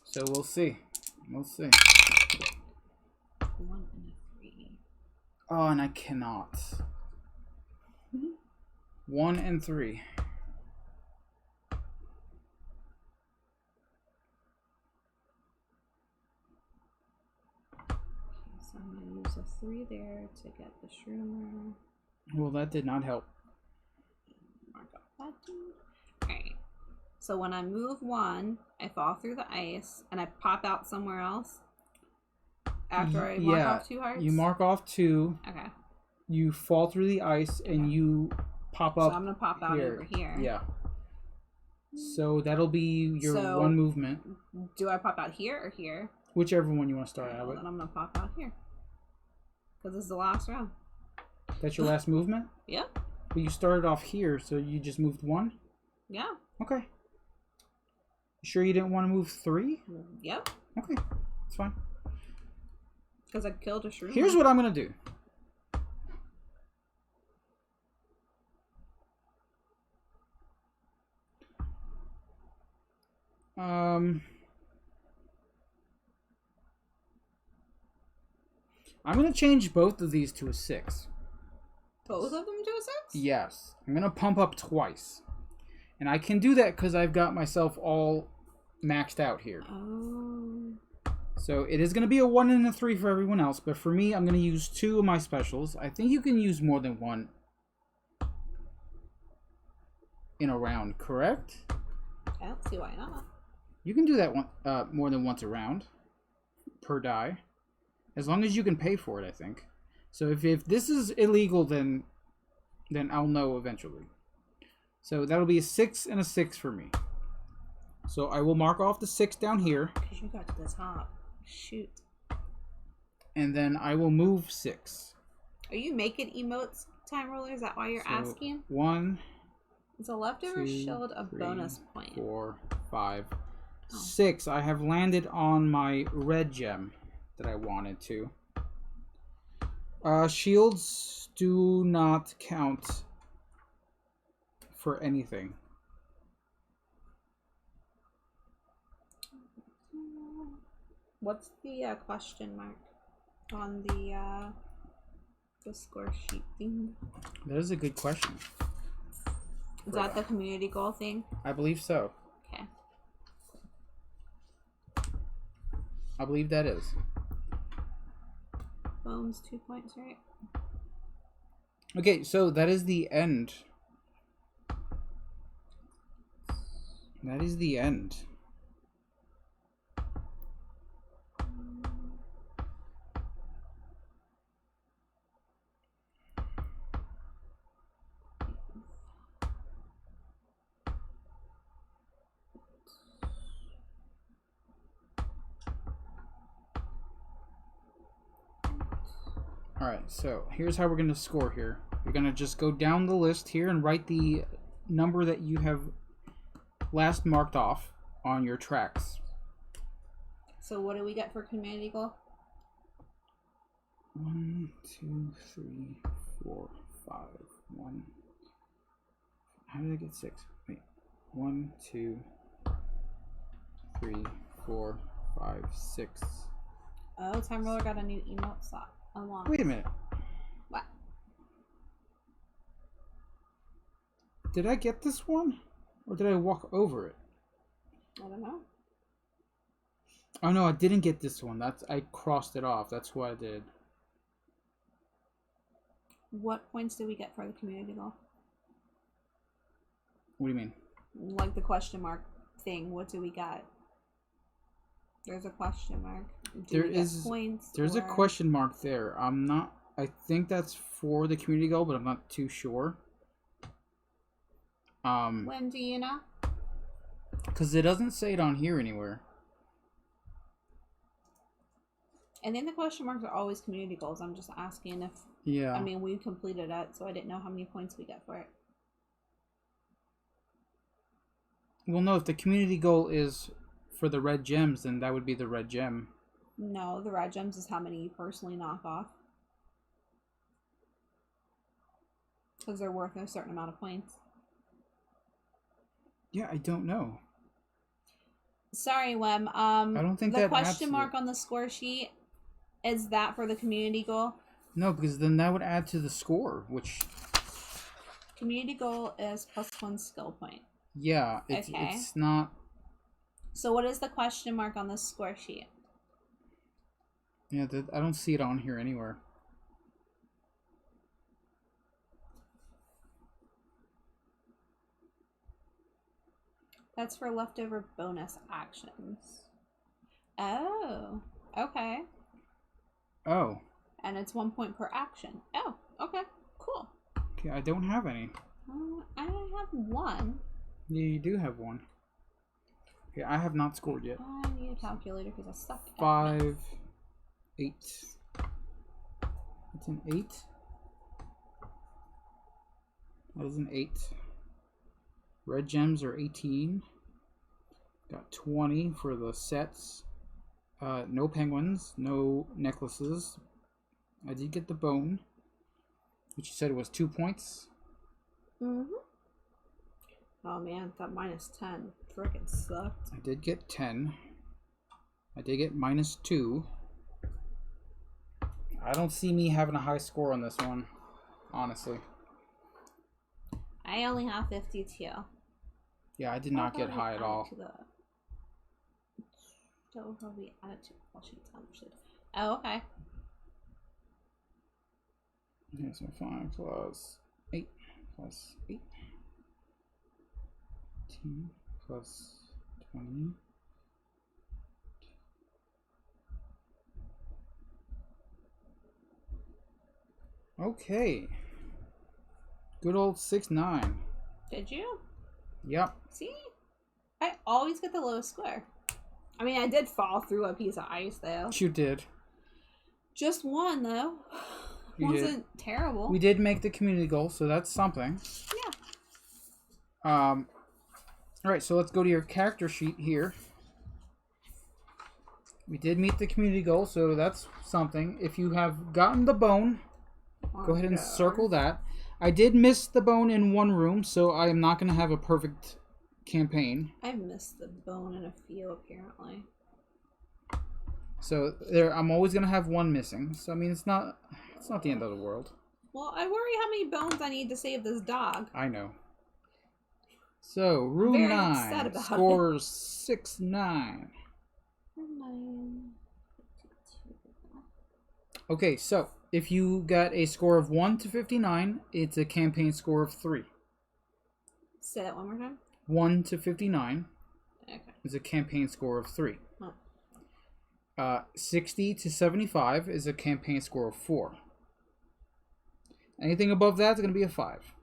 S2: So we'll see. We'll see.
S1: 1 and a 3.
S2: Oh, and I cannot. 1 and 3.
S1: So I'm going to use a 3 there to get the shroomer.
S2: Well, that did not help.
S1: Mark off that dude. Alright. So when I move 1, I fall through the ice, and I pop out somewhere else. After I mark off 2 hearts?
S2: You mark off 2.
S1: Okay.
S2: You fall through the ice, and you pop up.
S1: So I'm going to pop out over here.
S2: Yeah. So that'll be your 1 movement.
S1: Do I pop out here or here?
S2: Whichever one you want to start out with.
S1: Then I'm going to pop out here. Because this is the last round.
S2: That's your last movement?
S1: Yep.
S2: But you started off here, so you just moved 1?
S1: Yeah.
S2: Okay. You sure you didn't want to move 3?
S1: Yep.
S2: Okay, it's fine.
S1: Because I killed a shroom.
S2: Here's what I'm gonna do. I'm gonna change both of these to a 6.
S1: Both of them to a 6?
S2: Yes. I'm gonna pump up twice. And I can do that because I've got myself all maxed out here.
S1: Oh.
S2: So it is gonna be a 1 and a 3 for everyone else, but for me, I'm gonna use 2 of my specials. I think you can use more than 1 in a round, correct?
S1: I don't see why not.
S2: You can do that one more than once a round per die. As long as you can pay for it, I think. So if this is illegal, then I'll know eventually. So that'll be a 6 and a 6 for me. So I will mark off the 6 down here.
S1: Because you got to the top. Shoot.
S2: And then I will move 6.
S1: Are you making emotes, Time Ruler? Is that why you're asking?
S2: 1,
S1: Is a leftover
S2: 2,
S1: shield a
S2: 3,
S1: bonus point?
S2: 4, 5, 6. I have landed on my red gem that I wanted to. Shields do not count for anything.
S1: What's the question mark on the score sheet thing?
S2: That is a good question.
S1: Is that the community goal thing?
S2: I believe so.
S1: Okay.
S2: I believe that is.
S1: Bones 2 points, right?
S2: Okay, so that is the end. That is the end. Alright, so here's how we're going to score here. You're going to just go down the list here and write the number that you have last marked off on your tracks.
S1: So what do we get for community goal?
S2: 1, 2, 3, 4, 5, 1. How did I get 6? Wait. 1, 2, 3, 4, 5, 6.
S1: Oh, Time Roller got a new emote slot unlocked.
S2: Wait a minute.
S1: What?
S2: Did I get this one? Or did I walk over it?
S1: I don't know.
S2: Oh no, I didn't get this one. I crossed it off. That's what I did.
S1: What points do we get for the community goal?
S2: What do you mean?
S1: Like the question mark thing. What do we got? There's a question mark. Do we get points?
S2: There's a question mark there. I think that's for the community goal, but I'm not too sure.
S1: When do you know?
S2: Because it doesn't say it on here anywhere.
S1: And then the question marks are always community goals. I'm just asking if.
S2: Yeah.
S1: I mean, we completed it, so I didn't know how many points we get for it.
S2: Well, no, if the community goal is for the red gems, then that would be the red gem.
S1: No, the red gems is how many you personally knock off. Because they're worth a certain amount of points.
S2: Yeah, I don't know.
S1: Sorry, Wem.
S2: I don't think
S1: the
S2: that
S1: question mark on the score sheet, is that for the community goal?
S2: No, because then that would add to the score, which...
S1: Community goal is +1 skill point.
S2: Yeah, it's not...
S1: So what is the question mark on the score sheet?
S2: Yeah, I don't see it on here anywhere.
S1: That's for leftover bonus actions. Oh, okay.
S2: Oh. And
S1: it's 1 point per action. Oh, okay, cool.
S2: Okay, I don't have any.
S1: I have one.
S2: Yeah, you do have one. Okay, I have not scored yet.
S1: I need a calculator because I suck.
S2: 5, 8. It's an 8. That is an 8. Red gems are 18. Got 20 for the sets. No penguins, no necklaces. I did get the bone, which you said was 2 points.
S1: Mm-hmm. Oh man, that -10 frickin' sucked.
S2: I did get 10. I did get -2. I don't see me having a high score on this one, honestly.
S1: I only have 52.
S2: Yeah, I did not get high at all.
S1: That will probably add it to all sheets. Oh, okay.
S2: Okay, so 5 plus 8 plus 8. 18 plus 20. Okay. Good old 6-9.
S1: Did you?
S2: Yep.
S1: See? I always get the lowest score. I mean, I did fall through a piece of ice, though.
S2: You did.
S1: Just one, though.
S2: You
S1: Wasn't terrible.
S2: We did make the community goal, so that's something.
S1: Yeah.
S2: Alright, so let's go to your character sheet here. We did meet the community goal, so that's something. If you have gotten the bone, go ahead and circle that. I did miss the bone in one room, so I am not going to have a perfect campaign.
S1: I missed the bone in a few, apparently.
S2: So there, I'm always going to have one missing. So I mean, it's not the end of the world.
S1: Well, I worry how many bones I need to save this dog.
S2: I know. So room 9 scores 6-9. Okay, so if you got a score of 1 to 59, it's a campaign score of 3.
S1: Say that one more time.
S2: 1 to 59
S1: okay.
S2: is a campaign score of 3.
S1: Huh.
S2: 60 to 75 is a campaign score of 4. Anything above that is going to be a 5.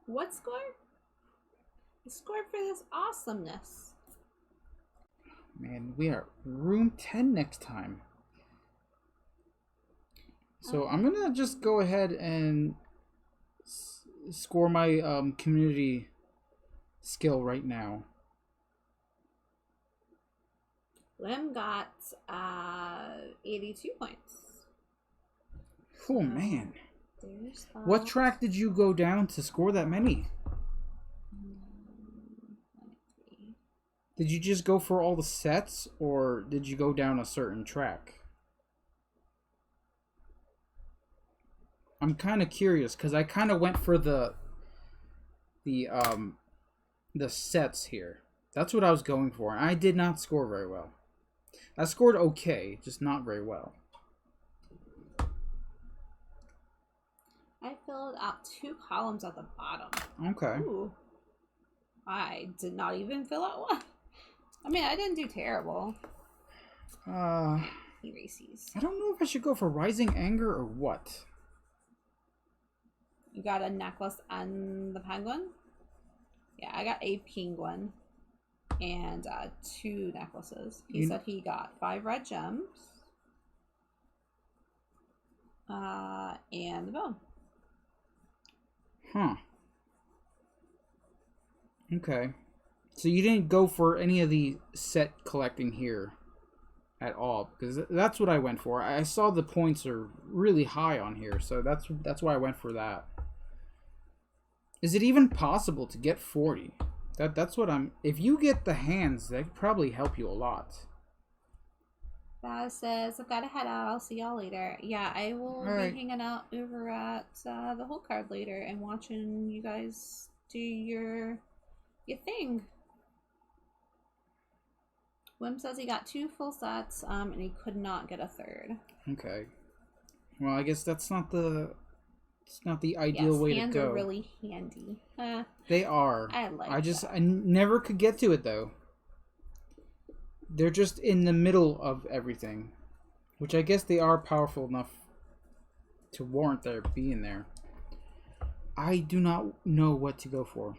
S1: What score? The score for this awesomeness.
S2: Man, we are room 10 next time. So I'm going to just go ahead and score my community skill right now.
S1: Lim got 82 points.
S2: Oh, man.
S1: There's that.
S2: What track did you go down to score that many? Did you just go for all the sets, or did you go down a certain track? I'm kind of curious, because I kind of went for the sets here. That's what I was going for, and I did not score very well. I scored okay, just not very well.
S1: I filled out 2 columns at the bottom.
S2: Okay.
S1: Ooh. I did not even fill out one. I mean, I didn't do terrible. Erases.
S2: I don't know if I should go for Rising Anger or what.
S1: You got a necklace and the penguin? Yeah, I got a penguin and 2 necklaces. He said he got 5 red gems and the bone.
S2: Huh. Okay. So you didn't go for any of the set collecting here at all, because that's what I went for. I saw the points are really high on here, so that's why I went for that. Is it even possible to get 40? That's what I'm... If you get the hands, that could probably help you a lot.
S1: Baz says, I've got to head out. I'll see y'all later. Yeah, I will be hanging out over at the whole card later and watching you guys do your thing. Wim says he got 2 full sets, and he could not get a 3rd.
S2: Okay. Well, I guess that's not the... It's not the ideal way to go.
S1: Hands are really handy.
S2: They are.
S1: I
S2: never could get to it, though. They're just in the middle of everything. Which I guess they are powerful enough to warrant their being there. I do not know what to go for.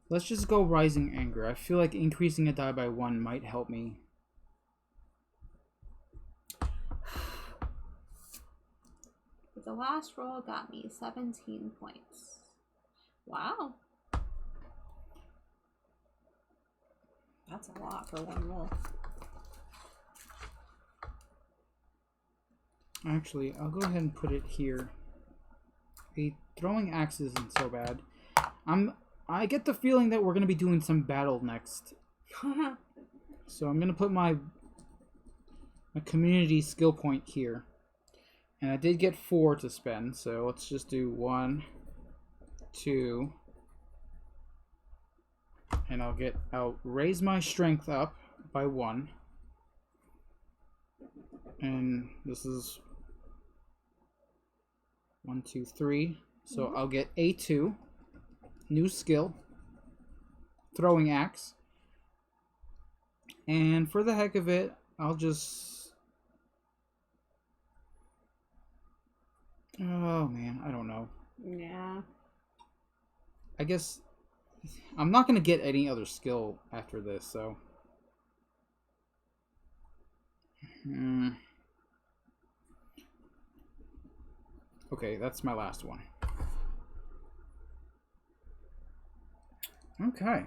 S2: Let's just go Rising Anger. I feel like increasing a die by 1 might help me.
S1: the last roll got me 17 points. Wow. That's a lot for one roll.
S2: Actually, I'll go ahead and put it here. A throwing axe isn't so bad. I get the feeling that we're gonna be doing some battle next. So I'm gonna put my community skill point here. And I did get 4 to spend, so let's just do 1, 2, and I'll raise my strength up by 1. And this is 1, 2, 3. So I'll get A2, new skill, throwing axe. And for the heck of it, I'll just... Oh man, I don't know.
S1: Yeah.
S2: I guess I'm not gonna get any other skill after this, so. Okay, that's my last one. Okay.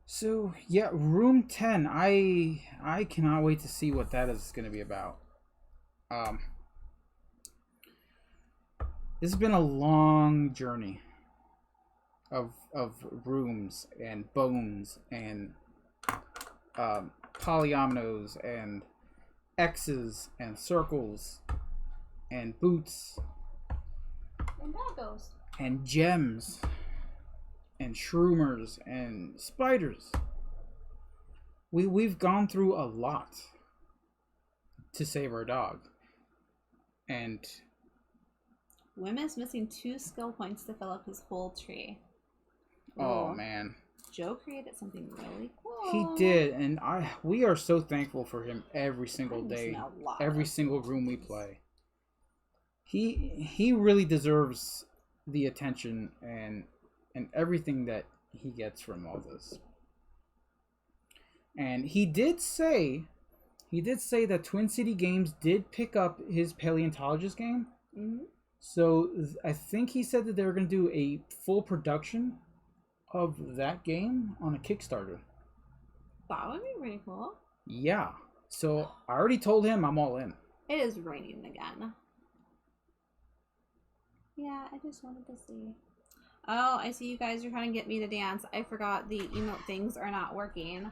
S2: So yeah, room 10. I cannot wait to see what that is gonna be about. This has been a long journey of rooms and bones and polyominoes and X's and circles and boots
S1: And daggos.
S2: and gems and shroomers and spiders. We've gone through a lot to save our dog. And
S1: Wim is missing 2 skill points to fill up his whole tree.
S2: oh
S1: Ooh.
S2: man,
S1: Joe created something really cool.
S2: he did, and we are so thankful for him every single
S1: I'm
S2: day,
S1: missing a lot
S2: every
S1: of
S2: single room we
S1: things.
S2: play. He really deserves the attention and everything that he gets from all this. And he did say that Twin City Games did pick up his paleontologist game.
S1: Mm-hmm.
S2: So I think he said that they were going to do a full production of that game on a Kickstarter.
S1: That would be pretty cool.
S2: Yeah. So I already told him I'm all in.
S1: It is raining again. Yeah, I just wanted to see. Oh, I see you guys are trying to get me to dance. I forgot the emote things are not working.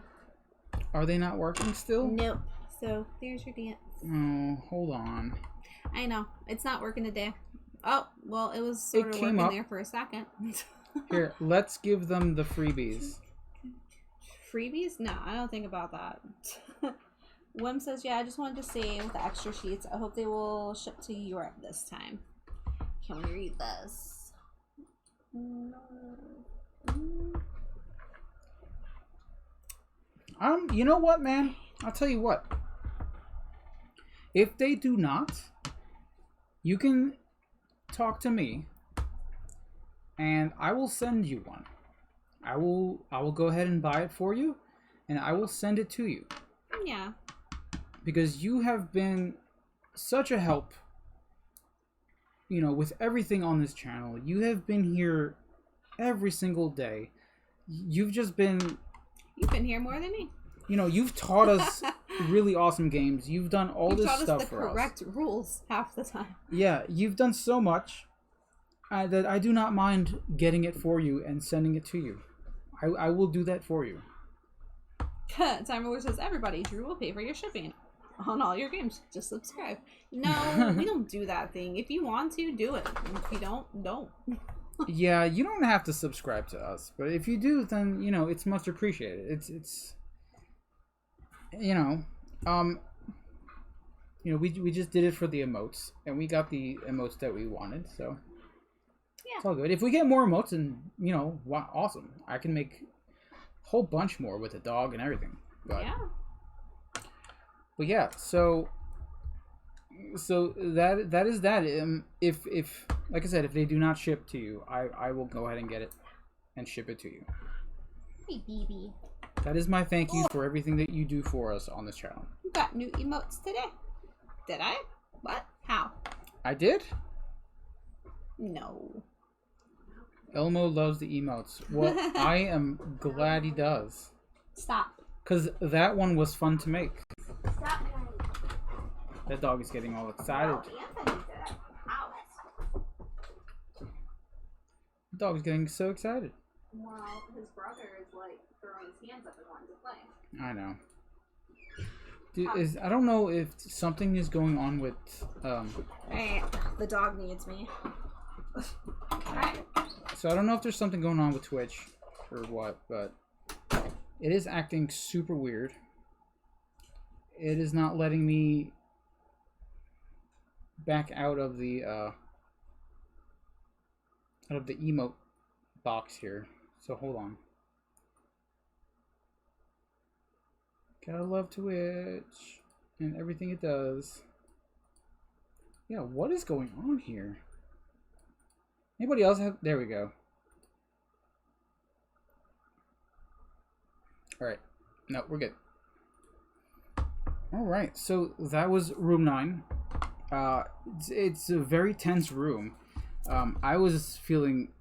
S2: Are they not working still?
S1: Nope. So there's your dance.
S2: Oh, hold on.
S1: I know. It's not working today. Oh, well, it was sort of
S2: came
S1: working
S2: up.
S1: there for a second.
S2: Here, let's give them the freebies.
S1: Freebies? No, I don't think about that. Wim says, yeah, I just wanted to say with the extra sheets, I hope they will ship to Europe this time. Can we read this?
S2: You know what, man? I'll tell you what. If they do not, you can talk to me and I will send you one. I will go ahead and buy it for you and I will send it to you.
S1: Yeah.
S2: Because you have been such a help, you know, with everything on this channel. You have been here every single day. You've been
S1: here more than me.
S2: You know, you've taught us really awesome games. You've done all this stuff for us.
S1: You've taught us the correct rules half the time.
S2: Yeah, you've done so much that I do not mind getting it for you and sending it to you. I will do that for you.
S1: Timer says, everybody, Drew will pay for your shipping on all your games. Just subscribe. No, we don't do that thing. If you want to, do it. If you don't.
S2: Yeah, you don't have to subscribe to us, but if you do, then, you know, it's much appreciated. It's you know, we just did it for the emotes, and we got the emotes that we wanted, so yeah, it's all good. If we get more emotes, then, you know, wow, awesome. I can make a whole bunch more with the dog and everything. But yeah, so that is that. If like I said, if they do not ship to you, I will go ahead and get it and ship it to you.
S1: Hey, BB.
S2: That is my thank you for everything that you do for us on this channel.
S1: You got new emotes today. Did I? What? How?
S2: I did?
S1: No.
S2: Elmo loves the emotes. Well, I am glad he does.
S1: Stop.
S2: Because that one was fun to make.
S1: Stop.
S2: That dog is getting all excited. The dog is getting so excited.
S1: Well, his brother is like throwing his hands up and wanting to play.
S2: I know. Dude, I don't know if something is going on with
S1: Hey, the dog needs me.
S2: So I don't know if there's something going on with Twitch or what, but it is acting super weird. It is not letting me back out of the emote box here. So hold on. Gotta love Twitch and everything it does. Yeah, what is going on here? Anybody else have? There we go. Alright. No, we're good. Alright, so that was room 9. It's a very tense room. I was feeling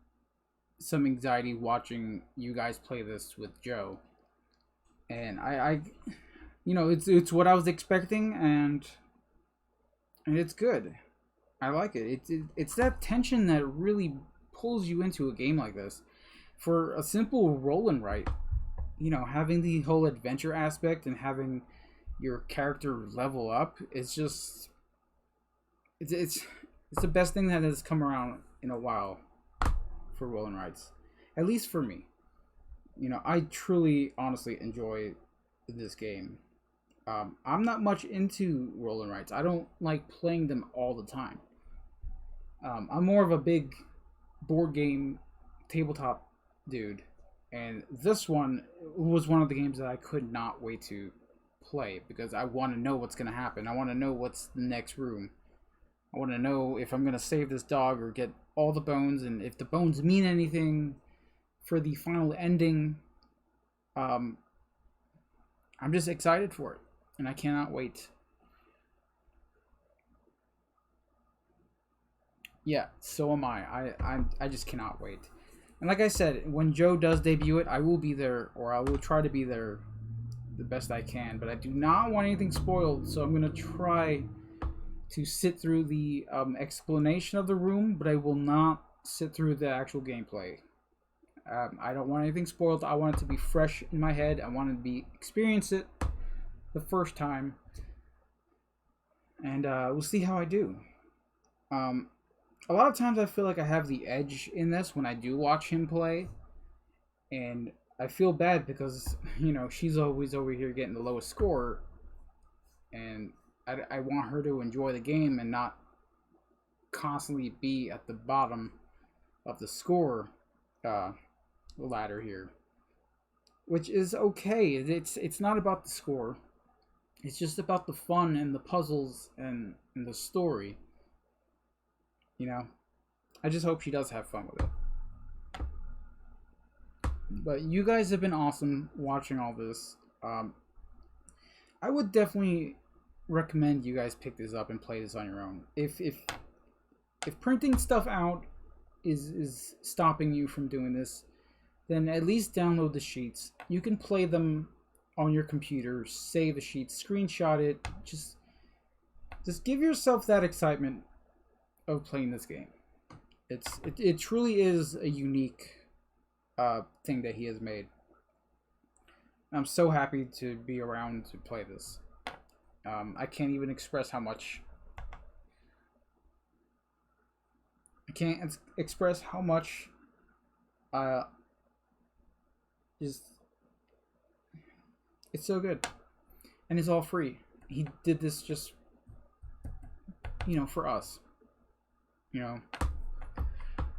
S2: some anxiety watching you guys play this with Joe. And I you know, it's what I was expecting, and it's good. I like it. It's that tension that really pulls you into a game like this. For a simple roll and write, you know, having the whole adventure aspect and having your character level up, it's just it's the best thing that has come around in a while for roll and writes. At least for me. You know, I truly, honestly enjoy this game. I'm not much into roll and writes. I don't like playing them all the time. I'm more of a big board game tabletop dude, and this one was one of the games that I could not wait to play because I want to know what's going to happen. I want to know what's the next room. I want to know if I'm going to save this dog or get all the bones, and if the bones mean anything for the final ending. I'm just excited for it, and I cannot wait. Yeah, so am I. I just cannot wait. And like I said, when Joe does debut it, I will be there, or I will try to be there the best I can. But I do not want anything spoiled, so I'm going to try to sit through the explanation of the room, but I will not sit through the actual gameplay. I don't want anything spoiled. I want it to be fresh in my head. I want to experience it the first time. And we'll see how I do. A lot of times I feel like I have the edge in this when I do watch him play. And I feel bad because, you know, she's always over here getting the lowest score. And I want her to enjoy the game and not constantly be at the bottom of the score ladder here. Which is okay. It's not about the score. It's just about the fun and the puzzles and the story. You know, I just hope she does have fun with it. But you guys have been awesome watching all this. I would definitely recommend you guys pick this up and play this on your own. If printing stuff out is stopping you from doing this, then at least download the sheets. You can play them on your computer, save the sheets, screenshot it. Just give yourself that excitement of playing this game. It truly is a unique thing that he has made. I'm so happy to be around to play this. I can't even express how much. I can't express how much. It's so good, and it's all free. He did this just, you know, for us. You know.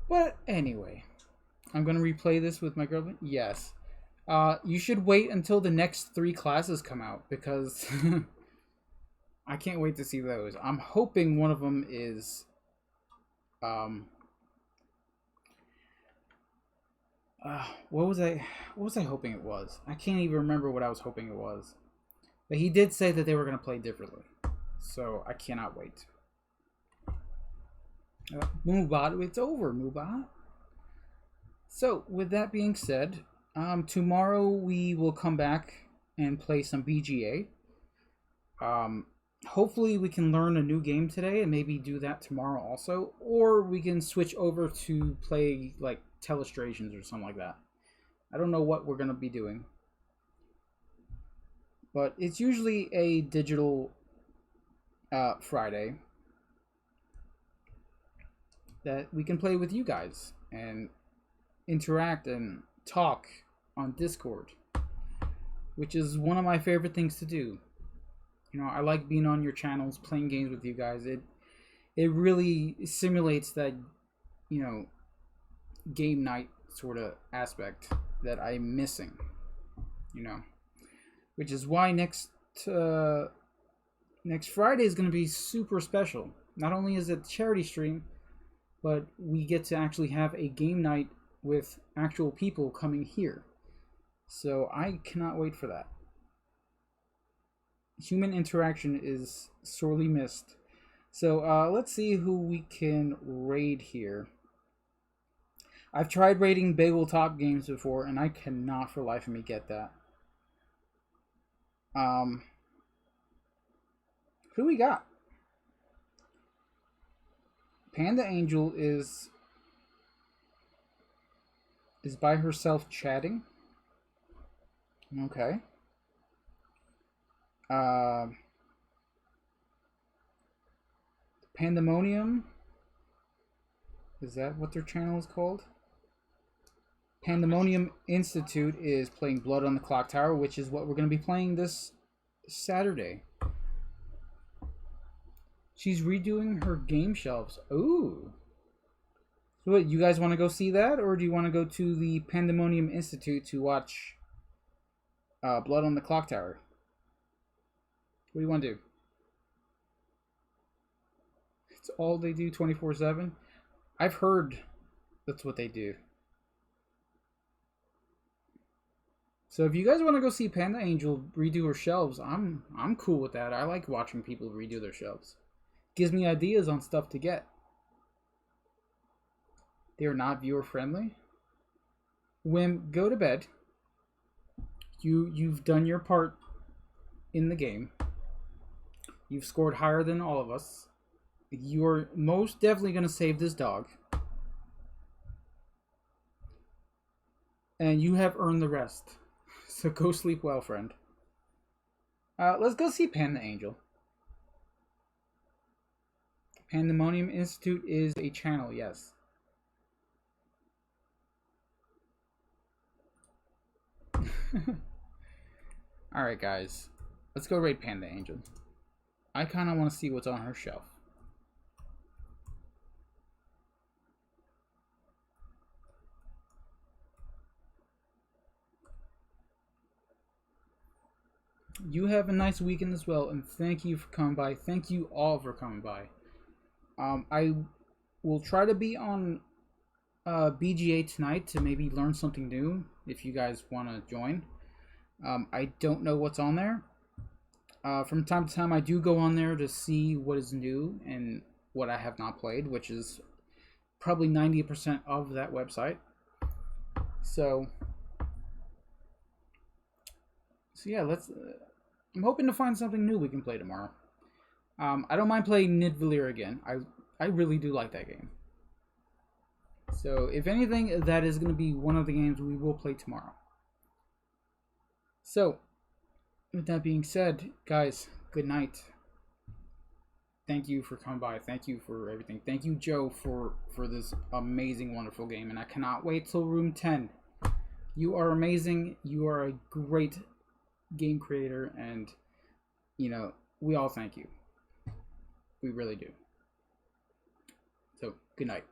S2: But anyway, I'm gonna replay this with my girlfriend. Yes. You should wait until the next 3 classes come out because I can't wait to see those. I'm hoping one of them is what was I hoping it was? I can't even remember what I was hoping it was. But he did say that they were going to play differently. So I cannot wait. Moobot, it's over, Moobot. So, with that being said, tomorrow we will come back and play some BGA. Hopefully we can learn a new game today and maybe do that tomorrow also, or we can switch over to play like Telestrations or something like that. I don't know what we're gonna be doing, but it's usually a digital Friday that we can play with you guys and interact and talk on Discord, which is one of my favorite things to do. You know, I like being on your channels, playing games with you guys. It really simulates that, you know, game night sort of aspect that I'm missing. You know, which is why next Friday is going to be super special. Not only is it charity stream, but we get to actually have a game night with actual people coming here. So I cannot wait for that. Human interaction is sorely missed. So let's see who we can raid here. I've tried raiding Bagel Top Games before, and I cannot for life of me get that. Who we got? Panda Angel is by herself chatting. Okay. Pandemonium. Is that what their channel is called? Pandemonium Institute is playing Blood on the Clock Tower, which is what we're going to be playing this Saturday. She's redoing her game shelves. Ooh. So what, you guys want to go see that? Or do you want to go to the Pandemonium Institute to watch Blood on the Clock Tower? What do you want to do? It's all they do 24/7? I've heard that's what they do. So if you guys want to go see Panda Angel redo her shelves, I'm cool with that. I like watching people redo their shelves. Gives me ideas on stuff to get. They are not viewer friendly. Wim, go to bed. You've done your part in the game. You've scored higher than all of us. You're most definitely going to save this dog. And you have earned the rest. So go sleep well, friend. Let's go see Panda Angel. Pandemonium Institute is a channel, yes. Alright, guys. Let's go raid Panda Angel. I kind of want to see what's on her shelf. You have a nice weekend as well, and thank you for coming by. Thank you all for coming by. I will try to be on BGA tonight to maybe learn something new if you guys want to join. I don't know what's on there. From time to time I do go on there to see what is new and what I have not played, which is probably 90% of that website. So yeah, let's I'm hoping to find something new we can play tomorrow. I don't mind playing Nidavellir again. I really do like that game. So if anything, that is going to be one of the games we will play tomorrow. So with that being said, guys, good night. Thank you for coming by. Thank you for everything. Thank you, Joe, for this amazing, wonderful game. And I cannot wait till Room 10. You are amazing. You are a great game creator. And, you know, we all thank you. We really do. So, good night.